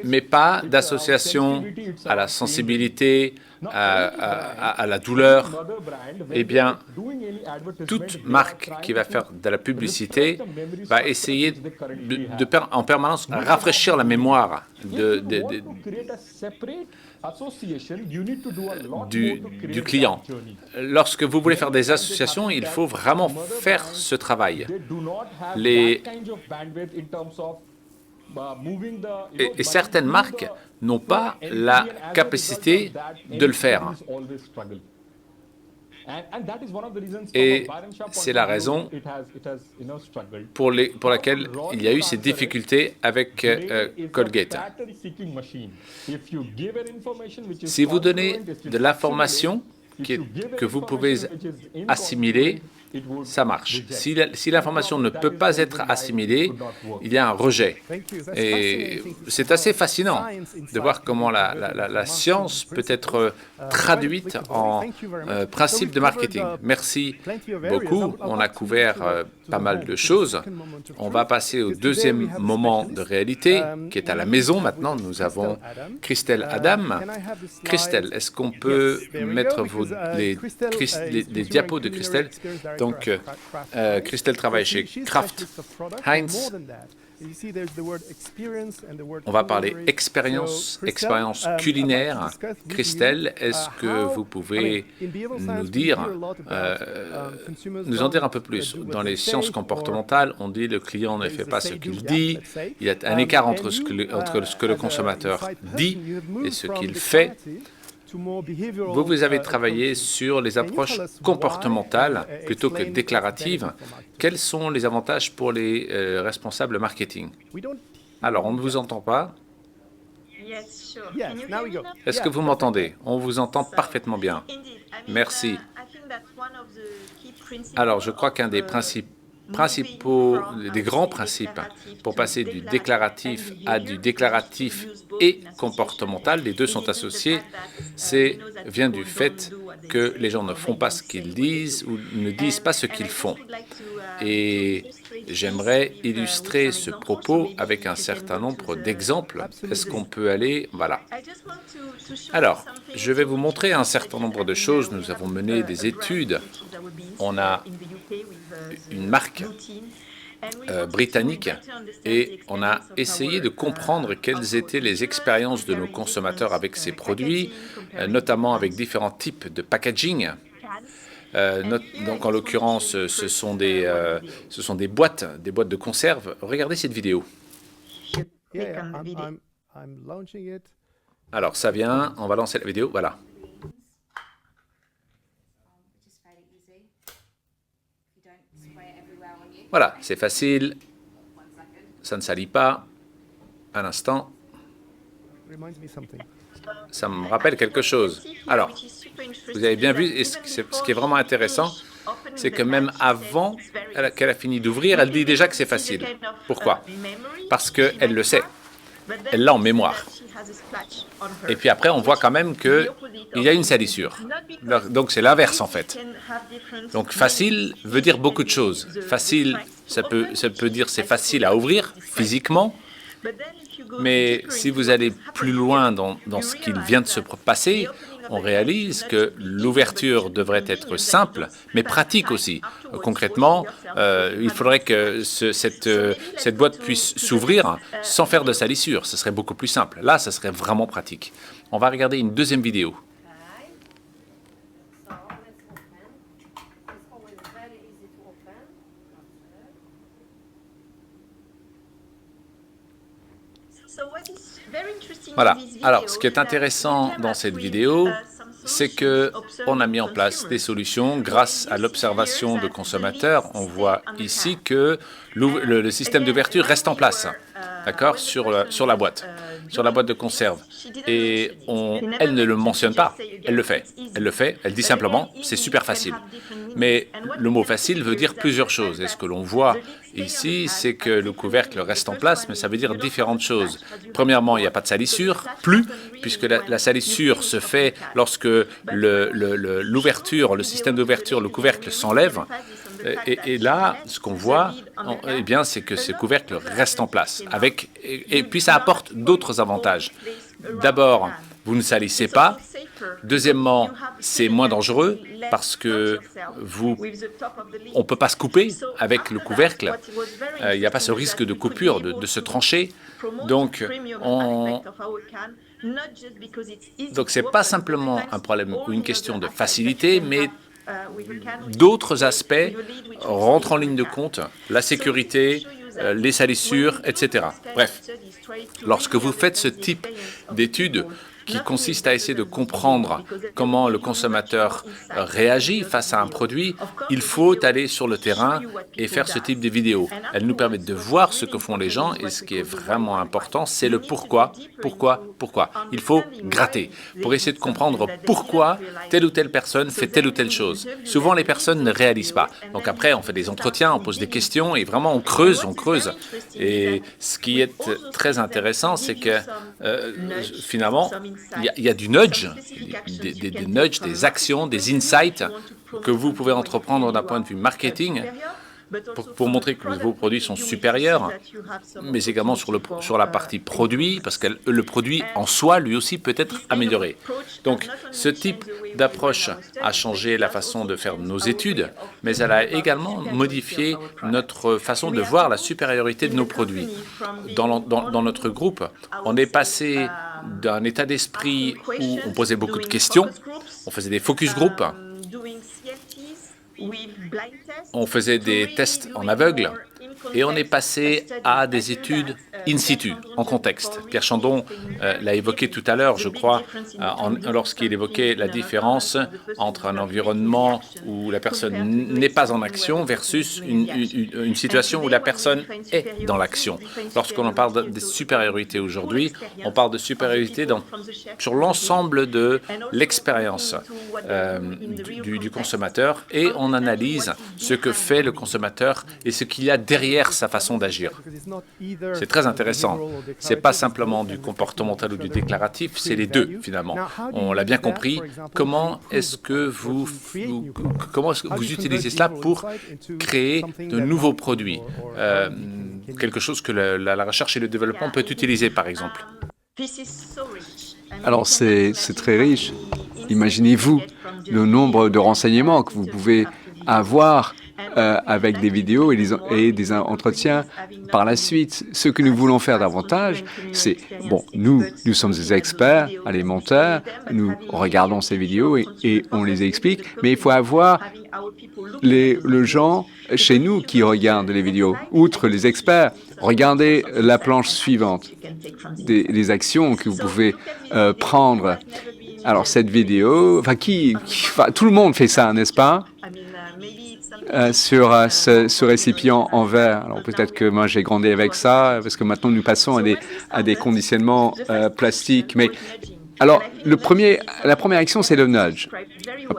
mais pas d'association à la sensibilité, à la douleur. Eh bien, toute marque qui va faire de la publicité va essayer en permanence rafraîchir la mémoire du client. Lorsque vous voulez faire des associations, il faut vraiment faire ce travail. Et certaines marques n'ont pas la capacité de le faire. Et c'est la raison pour laquelle il y a eu ces difficultés avec Colgate. Si vous donnez de l'information que vous pouvez assimiler, ça marche. Si l'information ne peut pas être assimilée, il y a un rejet. Et c'est assez fascinant de voir comment la science peut être traduite en principe de marketing. Merci beaucoup. On a couvert pas mal de choses. On va passer au deuxième moment de réalité, qui est à la maison maintenant. Nous avons Christelle Adam. Christelle, est-ce qu'on peut mettre les diapos de Christelle? Donc, Christelle travaille chez Kraft Heinz. On va parler expérience culinaire. Christelle, est-ce que vous pouvez nous en dire un peu plus? Dans les sciences comportementales, on dit le client ne fait pas ce qu'il dit. Il y a un écart entre ce que le consommateur dit et ce qu'il fait. Vous avez travaillé sur les approches comportementales plutôt que déclaratives. Quels sont les avantages pour les responsables marketing? Alors, on ne vous entend pas. Est-ce que vous m'entendez? On vous entend parfaitement bien. Merci. Alors, je crois qu'un des grands principes pour passer du déclaratif à du déclaratif et comportemental, les deux sont associés, vient du fait que les gens ne font pas ce qu'ils disent ou ne disent pas ce qu'ils font. Et j'aimerais illustrer ce propos avec un certain nombre d'exemples. Est-ce qu'on peut aller... Voilà. Alors, je vais vous montrer un certain nombre de choses. Nous avons mené des études. On a une marque britannique et on a essayé de comprendre quelles étaient les expériences de nos consommateurs avec ces produits, notamment avec différents types de packaging. Donc en l'occurrence, ce sont des boîtes de conserve. Regardez cette vidéo. Alors ça vient, on va lancer la vidéo, voilà. Voilà, c'est facile, ça ne salit pas. Un instant. Ça me rappelle quelque chose. Alors, vous avez bien vu, et ce qui est vraiment intéressant, c'est que même avant qu'elle a fini d'ouvrir, elle dit déjà que c'est facile. Pourquoi? Parce qu'elle le sait. Elle l'a en mémoire. Et puis après, on voit quand même qu'il y a une salissure. Donc c'est l'inverse en fait. Donc facile veut dire beaucoup de choses. Facile, ça peut dire c'est facile à ouvrir physiquement, mais si vous allez plus loin dans ce qui vient de se passer, on réalise que l'ouverture devrait être simple, mais pratique aussi. Concrètement, il faudrait que cette boîte puisse s'ouvrir sans faire de salissure. Ce serait beaucoup plus simple. Là, ce serait vraiment pratique. On va regarder une deuxième vidéo. Voilà. Alors, ce qui est intéressant dans cette vidéo, c'est qu'on a mis en place des solutions grâce à l'observation de consommateurs. On voit ici que le système d'ouverture reste en place, d'accord, sur la boîte de conserve. Et elle ne le mentionne pas, elle le fait. Elle dit simplement, c'est super facile. Mais le mot facile veut dire plusieurs choses. Et ce que l'on voit ici, c'est que le couvercle reste en place, mais ça veut dire différentes choses. Premièrement, il n'y a pas de salissure, puisque la salissure se fait lorsque l'ouverture, le système d'ouverture, le couvercle s'enlève. Et là, ce qu'on voit, eh bien, c'est que ce couvercle reste en place. Et puis, ça apporte d'autres avantages. D'abord, vous ne salissez pas. Deuxièmement, c'est moins dangereux parce que on ne peut pas se couper avec le couvercle. Il n'y a pas ce risque de coupure, de se trancher. Donc, ce n'est pas simplement un problème ou une question de facilité, mais d'autres aspects rentrent en ligne de compte, la sécurité, les salissures, etc. Bref, lorsque vous faites ce type d'études, qui consiste à essayer de comprendre comment le consommateur réagit face à un produit, il faut aller sur le terrain et faire ce type de vidéos. Elles nous permettent de voir ce que font les gens et ce qui est vraiment important, c'est le pourquoi. Il faut gratter pour essayer de comprendre pourquoi telle ou telle personne fait telle ou telle chose. Souvent, les personnes ne réalisent pas. Donc après, on fait des entretiens, on pose des questions et vraiment on creuse. Et ce qui est très intéressant, c'est que finalement, il y a du nudge, des nudges, des actions, des insights que vous pouvez entreprendre d'un point de vue marketing pour montrer que vos produits sont supérieurs, mais également sur la partie produit, parce que le produit en soi, lui aussi, peut être amélioré. Donc, ce type d'approche a changé la façon de faire nos études, mais elle a également modifié notre façon de voir la supériorité de nos produits. Dans notre groupe, on est passé d'un état d'esprit où on posait beaucoup de questions, on faisait des focus group, on faisait des tests en aveugle et on est passé à des études in situ, en contexte. Pierre Chandon l'a évoqué tout à l'heure, je crois, lorsqu'il évoquait la différence entre un environnement où la personne n'est pas en action versus une situation où la personne est dans l'action. Lorsqu'on parle de supériorité aujourd'hui, on parle de supériorité sur l'ensemble de l'expérience du consommateur et on analyse ce que fait le consommateur et ce qu'il y a derrière sa façon d'agir. C'est très intéressant. Ce n'est pas simplement du comportemental ou du déclaratif, c'est les deux, finalement. On l'a bien compris. Comment est-ce que vous utilisez cela pour créer de nouveaux produits? Quelque chose que la recherche et le développement peut utiliser, par exemple. Alors, c'est très riche. Imaginez-vous le nombre de renseignements que vous pouvez avoir avec des vidéos et des entretiens par la suite. Ce que nous voulons faire davantage, c'est, bon, nous sommes des experts alimentaires, nous regardons ces vidéos et on les explique, mais il faut avoir le gens chez nous qui regardent les vidéos. Outre les experts, regardez la planche suivante, des actions que vous pouvez prendre. Alors, cette vidéo, tout le monde fait ça, n'est-ce pas? Sur ce récipient en verre. Alors peut-être que moi j'ai grandi avec ça, parce que maintenant nous passons à des conditionnements plastiques. Mais alors la première action, c'est le nudge.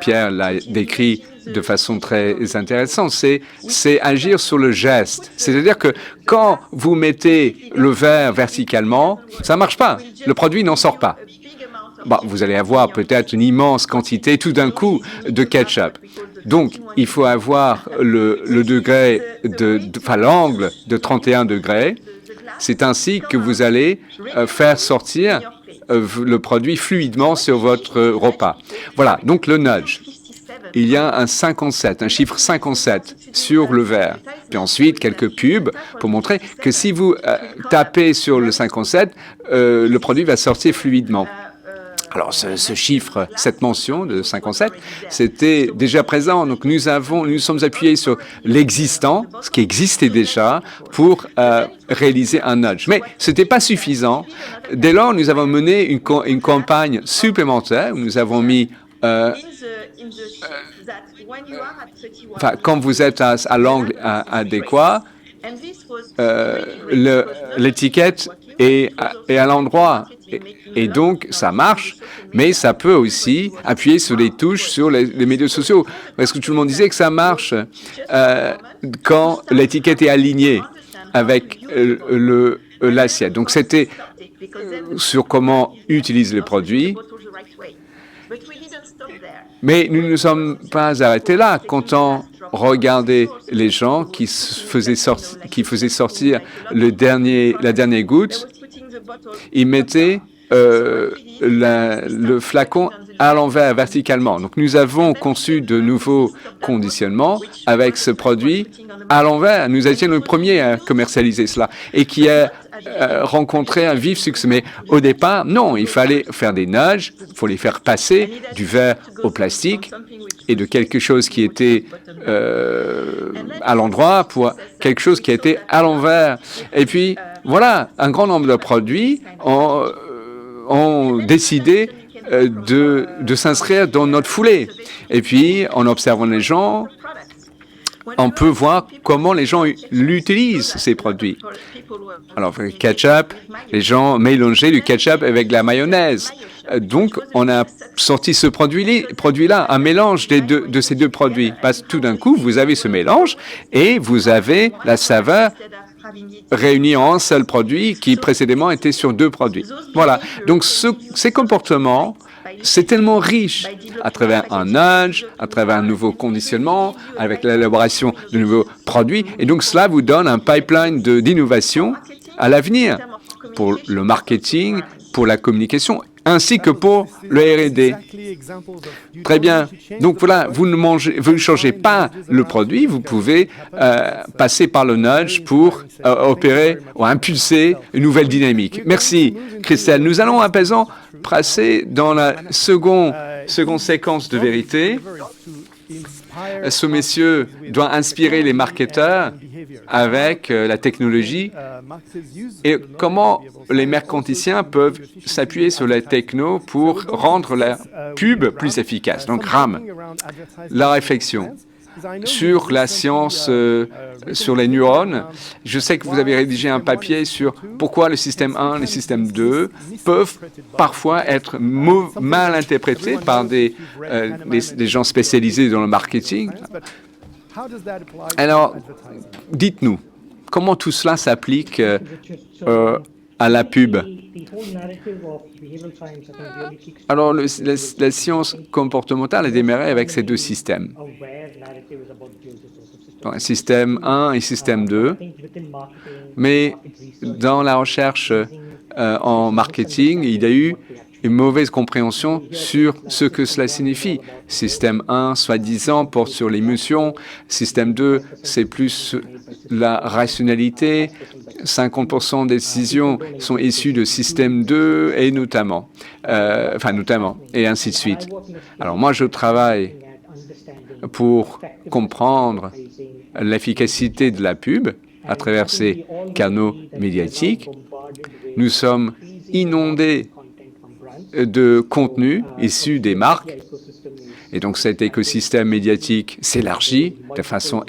Pierre l'a décrit de façon très intéressante. C'est agir sur le geste. C'est-à-dire que quand vous mettez le verre verticalement, ça ne marche pas. Le produit n'en sort pas. Vous allez avoir peut-être une immense quantité tout d'un coup de ketchup. Donc, il faut avoir le degré l'angle de 31 degrés. C'est ainsi que vous allez faire sortir le produit fluidement sur votre repas. Voilà, donc le nudge. Il y a un 57, un chiffre 57 sur le verre. Puis ensuite, quelques pubs pour montrer que si vous tapez sur le 57, le produit va sortir fluidement. Alors, ce chiffre, cette mention de 57, c'était déjà présent. Donc, nous sommes appuyés sur l'existant, ce qui existait déjà, pour réaliser un nudge. Mais ce n'était pas suffisant. Dès lors, nous avons mené une campagne supplémentaire où nous avons mis quand vous êtes à l'angle adéquat, l'étiquette est à l'endroit. Et donc, ça marche, mais ça peut aussi appuyer sur les touches sur les médias sociaux. Parce que tout le monde disait que ça marche quand l'étiquette est alignée avec l'assiette. Donc, c'était sur comment utiliser le produit. Mais nous ne sommes pas arrêtés là. Quand on regardait les gens qui faisaient sortir la dernière goutte, ils mettaient le flacon à l'envers verticalement. Donc, nous avons conçu de nouveaux conditionnements avec ce produit à l'envers. Nous étions les premiers à commercialiser cela et qui a rencontré un vif succès. Mais au départ, non, il fallait faire des nudges, il faut les faire passer du verre au plastique et de quelque chose qui était à l'endroit pour quelque chose qui était à l'envers. Et puis, voilà, un grand nombre de produits ont décidé de s'inscrire dans notre foulée. Et puis, en observant les gens, on peut voir comment les gens l'utilisent, ces produits. Alors, le ketchup, les gens mélangeaient du ketchup avec de la mayonnaise. Donc, on a sorti ce produit-là, un mélange de ces deux produits. Parce que tout d'un coup, vous avez ce mélange et vous avez la saveur réunie en un seul produit qui précédemment était sur deux produits. Voilà. Donc, ces comportements, c'est tellement riche à travers un nudge, à travers un nouveau conditionnement, avec l'élaboration de nouveaux produits. Et donc, cela vous donne un pipeline d'innovation à l'avenir pour le marketing, pour la communication, ainsi que pour le R&D. Très bien. Donc voilà, vous ne changez pas le produit, vous pouvez passer par le nudge pour opérer ou impulser une nouvelle dynamique. Merci, Christelle. Nous allons à présent passer dans la seconde séquence de vérité. Ce monsieur doit inspirer les marketeurs avec la technologie et comment les mercanticiens peuvent s'appuyer sur la techno pour rendre la pub plus efficace. Donc, RAM, la réflexion sur la science, sur les neurones. Je sais que vous avez rédigé un papier sur pourquoi le système 1 et le système 2 peuvent parfois être mal interprétés par des gens spécialisés dans le marketing. Alors, dites-nous, comment tout cela s'applique à la pub? Alors, la science comportementale a démarré avec ces deux systèmes. Donc, système 1 et système 2. Mais dans la recherche en marketing, il y a eu une mauvaise compréhension sur ce que cela signifie. Système 1, soi-disant, porte sur l'émotion. Système 2, c'est plus la rationalité. 50% des décisions sont issues de système 2 et notamment, et ainsi de suite. Alors moi, je travaille pour comprendre l'efficacité de la pub à travers ces canaux médiatiques. Nous sommes inondés de contenu issu des marques. Et donc, cet écosystème médiatique s'élargit de façon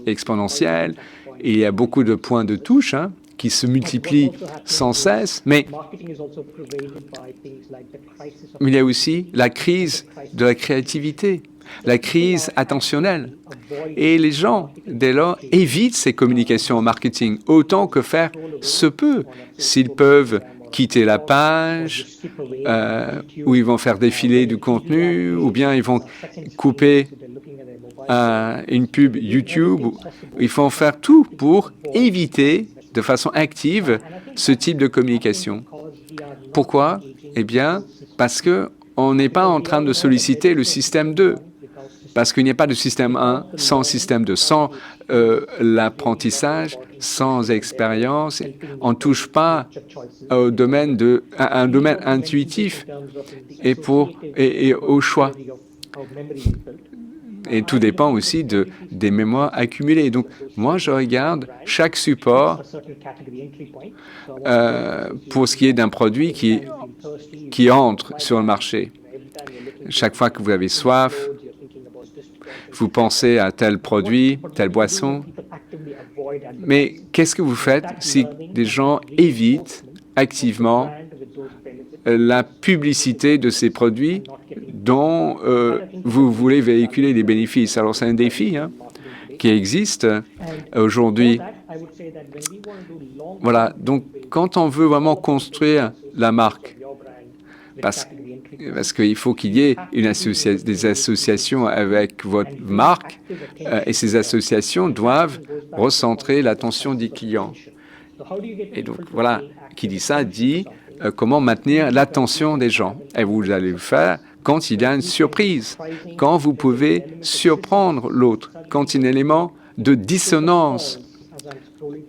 exponentielle. Il y a beaucoup de points de touche qui se multiplient sans cesse. Mais il y a aussi la crise de la créativité, la crise attentionnelle. Et les gens, dès lors, évitent ces communications en marketing autant que faire se peut. S'ils peuvent quitter la page, où ils vont faire défiler du contenu, ou bien ils vont couper une pub YouTube. Ils vont faire tout pour éviter de façon active ce type de communication. Pourquoi? Eh bien, parce qu'on n'est pas en train de solliciter le système 2. Parce qu'il n'y a pas de système 1 sans système 2, sans l'apprentissage, sans expérience. On ne touche pas au domaine un domaine intuitif et au choix. Et tout dépend aussi des mémoires accumulées. Donc, moi, je regarde chaque support pour ce qui est d'un produit qui entre sur le marché. Chaque fois que vous avez soif, vous pensez à tel produit, telle boisson. Mais qu'est-ce que vous faites si des gens évitent activement la publicité de ces produits dont vous voulez véhiculer des bénéfices? Alors, c'est un défi qui existe aujourd'hui. Voilà. Donc, quand on veut vraiment construire la marque, parce qu'il faut qu'il y ait des associations avec votre marque, et ces associations doivent recentrer l'attention des clients. Et donc, voilà, qui dit ça dit comment maintenir l'attention des gens. Et vous allez le faire quand il y a une surprise, quand vous pouvez surprendre l'autre, quand il y a un élément de dissonance.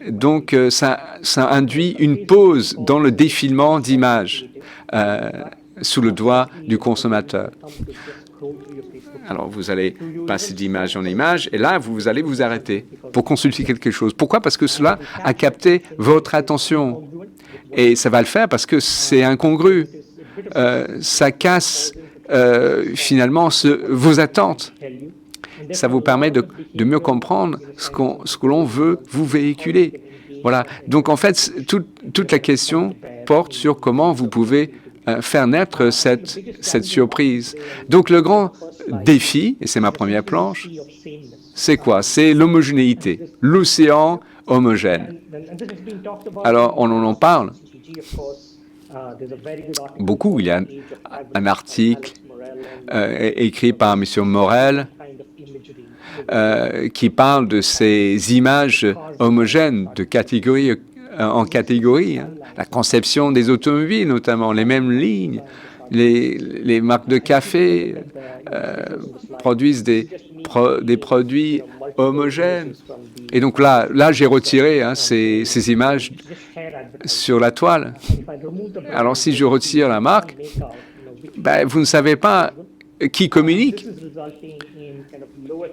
Donc, ça induit une pause dans le défilement d'images sous le doigt du consommateur. Alors, vous allez passer d'image en image, et là, vous allez vous arrêter pour consulter quelque chose. Pourquoi? Parce que cela a capté votre attention. Et ça va le faire parce que c'est incongru. Ça casse finalement vos attentes. Ça vous permet de mieux comprendre ce que l'on veut vous véhiculer. Voilà. Donc, en fait, toute la question porte sur comment vous pouvez faire naître cette surprise. Donc, le grand défi, et c'est ma première planche, c'est quoi? C'est l'homogénéité, l'océan homogène. Alors, on en parle beaucoup. Il y a un article écrit par M. Morel qui parle de ces images homogènes de catégorie en catégorie. La conception des automobiles, notamment, les mêmes lignes. Les marques de café produisent des produits homogènes. Et donc là j'ai retiré ces images sur la toile. Alors, si je retire la marque, vous ne savez pas qui communique.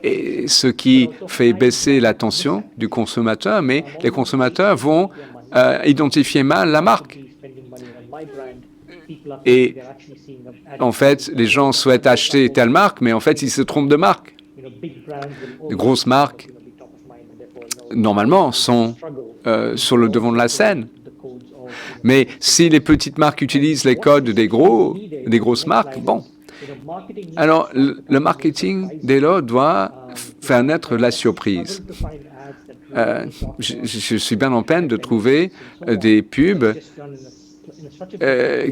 Et ce qui fait baisser l'attention du consommateur, mais les consommateurs vont identifier mal la marque. Et en fait, les gens souhaitent acheter telle marque, mais en fait, ils se trompent de marque. Les grosses marques, normalement, sont sur le devant de la scène. Mais si les petites marques utilisent les codes des grosses marques, bon. Alors, le marketing, dès lors, doit faire naître la surprise. Je suis bien en peine de trouver des pubs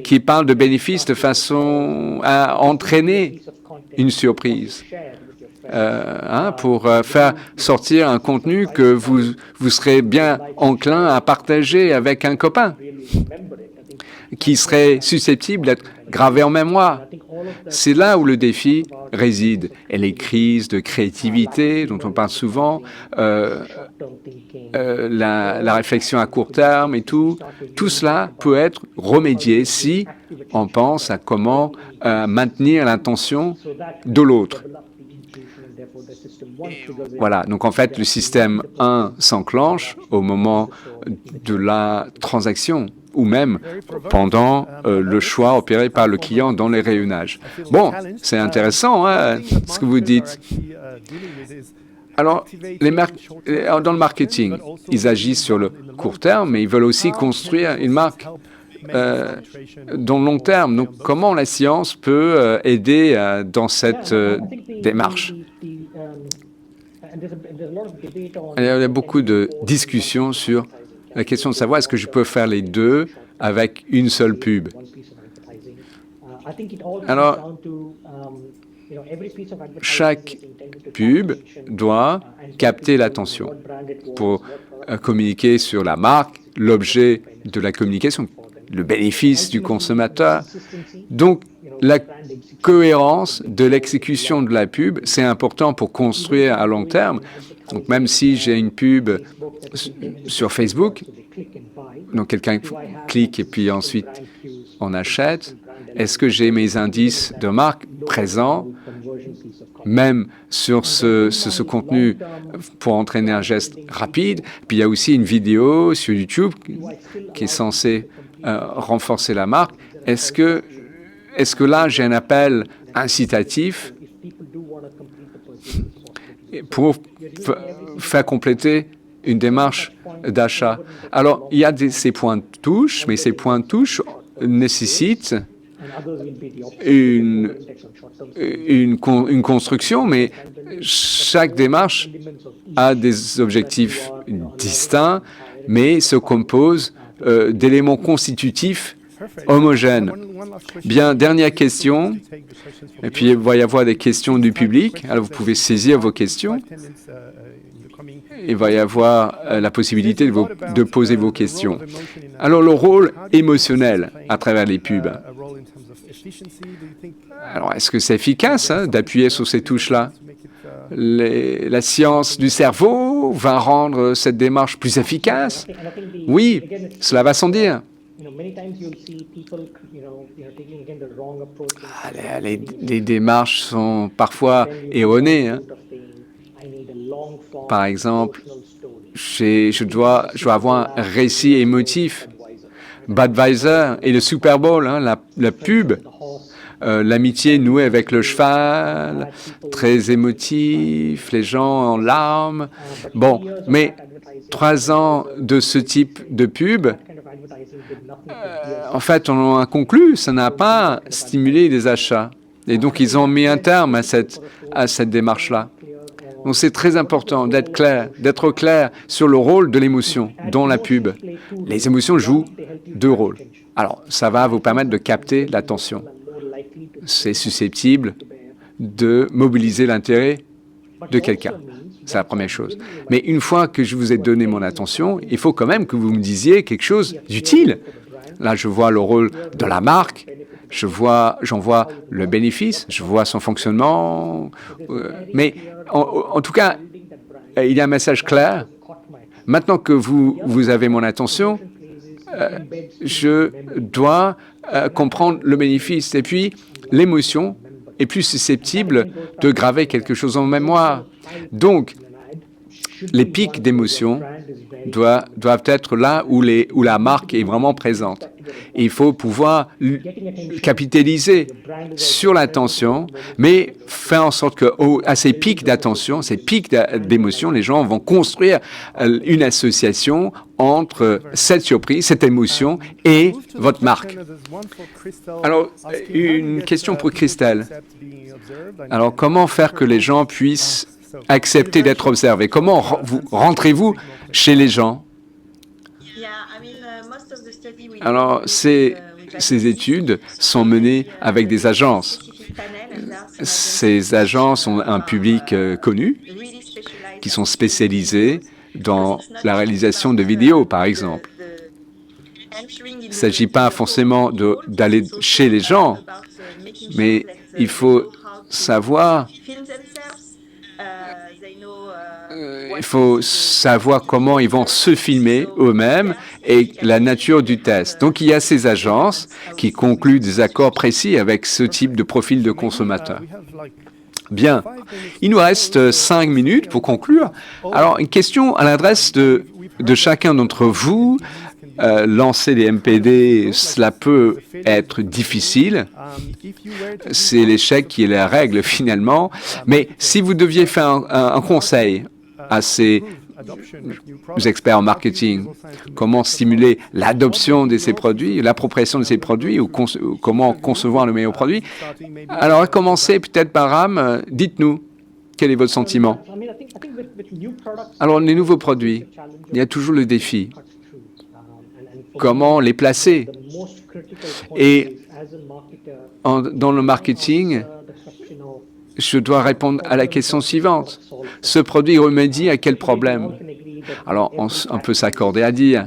qui parlent de bénéfices de façon à entraîner une surprise, pour faire sortir un contenu que vous serez bien enclin à partager avec un copain, qui serait susceptible d'être gravé en mémoire. C'est là où le défi réside. Et les crises de créativité dont on parle souvent, la réflexion à court terme et tout cela peut être remédié si on pense à comment maintenir l'intention de l'autre. Voilà, donc en fait, le système 1 s'enclenche au moment de la transaction ou même pendant le choix opéré par le client dans les rayonnages. Bon, c'est intéressant ce que vous dites. Alors, dans le marketing, ils agissent sur le court terme, mais ils veulent aussi construire une marque dans le long terme. Donc, comment la science peut aider dans cette démarche? Il y a beaucoup de discussions sur la question de savoir est-ce que je peux faire les deux avec une seule pub. Alors, chaque pub doit capter l'attention pour communiquer sur la marque, l'objet de la communication, le bénéfice du consommateur. Donc, la cohérence de l'exécution de la pub, c'est important pour construire à long terme. Donc, même si j'ai une pub sur Facebook, donc quelqu'un clique et puis ensuite on achète, est-ce que j'ai mes indices de marque présents, même sur ce contenu pour entraîner un geste rapide? Puis il y a aussi une vidéo sur YouTube qui est censée renforcer la marque. Est-ce que là, j'ai un appel incitatif pour faire compléter une démarche d'achat? Alors, il y a ces points de touche, mais ces points de touche nécessitent une construction, mais chaque démarche a des objectifs distincts, mais se compose d'éléments constitutifs homogènes. Bien, dernière question, et puis il va y avoir des questions du public. Alors, vous pouvez saisir vos questions. Il va y avoir la possibilité de poser vos questions. Alors, le rôle émotionnel à travers les pubs. Alors, est-ce que c'est efficace d'appuyer sur ces touches-là? La science du cerveau va rendre cette démarche plus efficace? Oui, cela va sans dire. Les démarches sont parfois erronées. Par exemple, je dois avoir un récit émotif. Budweiser et le Super Bowl, hein, la pub, l'amitié nouée avec le cheval, très émotif, les gens en larmes. Bon, mais 3 ans de ce type de pub, en fait, on a conclu, ça n'a pas stimulé les achats. Et donc, ils ont mis un terme à cette démarche-là. Donc, c'est très important d'être clair sur le rôle de l'émotion dans la pub. Les émotions jouent 2 rôles. Alors, ça va vous permettre de capter l'attention. C'est susceptible de mobiliser l'intérêt de quelqu'un. C'est la première chose. Mais une fois que je vous ai donné mon attention, il faut quand même que vous me disiez quelque chose d'utile. Là, je vois le rôle de la marque, j'en vois le bénéfice, je vois son fonctionnement. Mais en tout cas, il y a un message clair. Maintenant que vous avez mon attention, je dois comprendre le bénéfice. Et puis, l'émotion est plus susceptible de graver quelque chose en mémoire. Donc, les pics d'émotion doivent être là où la marque est vraiment présente. Et il faut pouvoir capitaliser sur l'attention, mais faire en sorte qu'à ces pics d'attention, ces pics d'émotion, les gens vont construire une association entre cette surprise, cette émotion et votre marque. Alors, une question pour Christelle. Alors, comment faire que les gens puissent accepter d'être observés? Comment rentrez-vous chez les gens? Alors, ces études sont menées avec des agences. Ces agences ont un public connu, qui sont spécialisés dans la réalisation de vidéos, par exemple. Il ne s'agit pas forcément d'aller chez les gens, mais il faut savoir comment ils vont se filmer eux-mêmes et la nature du test. Donc, il y a ces agences qui concluent des accords précis avec ce type de profil de consommateur. Bien. Il nous reste 5 minutes pour conclure. Alors, une question à l'adresse de chacun d'entre vous. Lancer des MPD, cela peut être difficile. C'est l'échec qui est la règle, finalement. Mais si vous deviez faire un conseil à ces experts en marketing, comment stimuler l'adoption de ces produits, l'appropriation de ces produits, ou comment concevoir le meilleur produit. Alors, à commencer peut-être par Ram, dites-nous, quel est votre sentiment? Alors, les nouveaux produits, il y a toujours le défi. Comment les placer? Et dans le marketing, je dois répondre à la question suivante. Ce produit remédie à quel problème? Alors, on peut s'accorder à dire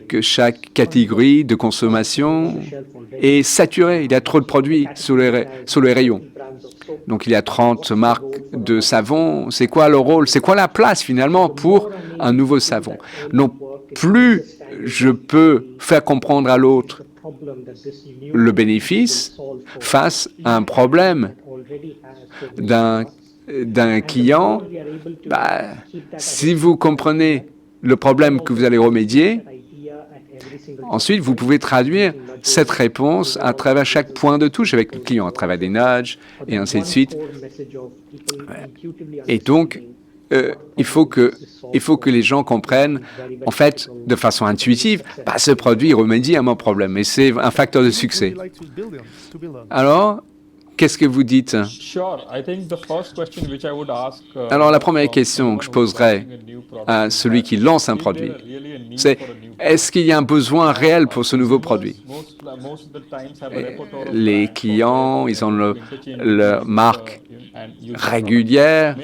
que chaque catégorie de consommation est saturée. Il y a trop de produits sur les rayons. Donc, il y a 30 marques de savon. C'est quoi le rôle? C'est quoi la place, finalement, pour un nouveau savon? Donc, plus je peux faire comprendre à l'autre le bénéfice face à un problème d'un client, si vous comprenez le problème que vous allez remédier, ensuite, vous pouvez traduire cette réponse à travers chaque point de touche avec le client, à travers des nudges et ainsi de suite. Et donc, il faut que les gens comprennent, en fait, de façon intuitive, ce produit remédie à mon problème et c'est un facteur de succès. Alors, qu'est-ce que vous dites? Alors, la première question que je poserai à celui qui lance un produit, c'est est-ce qu'il y a un besoin réel pour ce nouveau produit? Les clients, ils ont leur marque régulière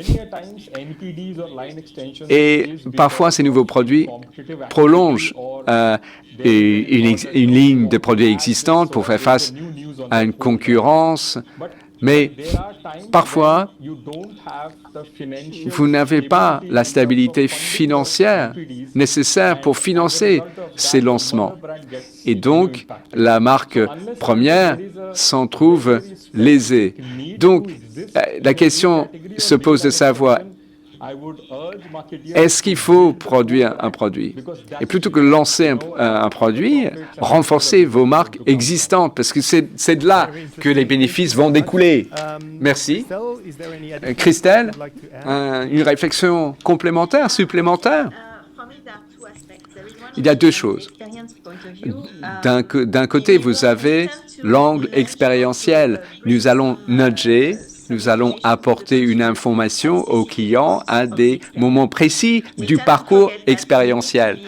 et parfois ces nouveaux produits prolongent une ligne de produits existante pour faire face à une concurrence, mais parfois vous n'avez pas la stabilité financière nécessaire pour financer ces lancements. Et donc, la marque première s'en trouve lésée. Donc, la question se pose de savoir, Est-ce qu'il faut produire un produit? Et plutôt que de lancer un produit, renforcez vos marques existantes, parce que c'est de là que les bénéfices vont découler. Merci. Christelle, une réflexion complémentaire, supplémentaire? Il y a deux choses. D'un côté, vous avez l'angle expérientiel. Nous allons nudger, nous allons apporter une information aux clients à des moments précis du parcours expérientiel.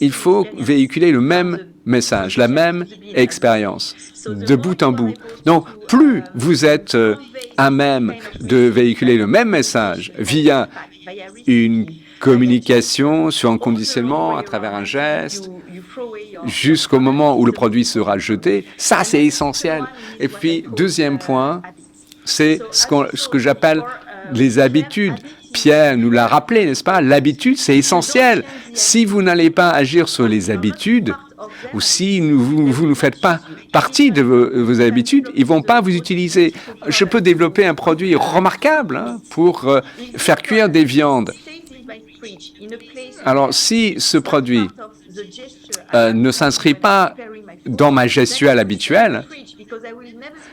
Il faut véhiculer le même message, la même expérience, de bout en bout. Donc, plus vous êtes à même de véhiculer le même message via une communication sur un conditionnement à travers un geste, jusqu'au moment où le produit sera jeté, ça c'est essentiel. Et puis, deuxième point, c'est ce que j'appelle les habitudes. Pierre nous l'a rappelé, n'est-ce pas? L'habitude, c'est essentiel. Si vous n'allez pas agir sur les habitudes, ou si vous ne faites pas partie de vos habitudes, ils ne vont pas vous utiliser. Je peux développer un produit remarquable pour faire cuire des viandes. Alors, si ce produit ne s'inscrit pas dans ma gestuelle habituelle,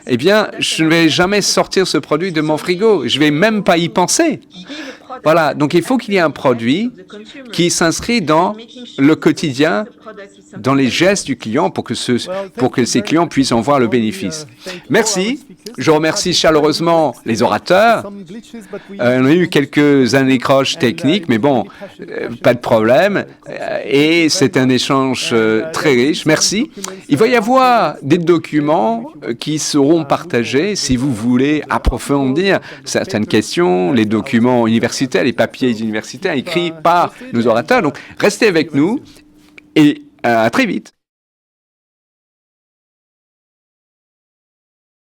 eh bien, je ne vais jamais sortir ce produit de mon frigo. Je ne vais même pas y penser. Voilà, donc il faut qu'il y ait un produit qui s'inscrit dans le quotidien, dans les gestes du client pour que ces clients puissent en voir le bénéfice. Merci. Je remercie chaleureusement les orateurs. On a eu quelques anécroches techniques, mais bon, pas de problème. Et c'est un échange très riche. Merci. Il va y avoir des documents qui seront partagés si vous voulez approfondir certaines questions, les documents universitaires, les papiers universitaires écrits par nos orateurs. Donc, restez avec nous et à très vite.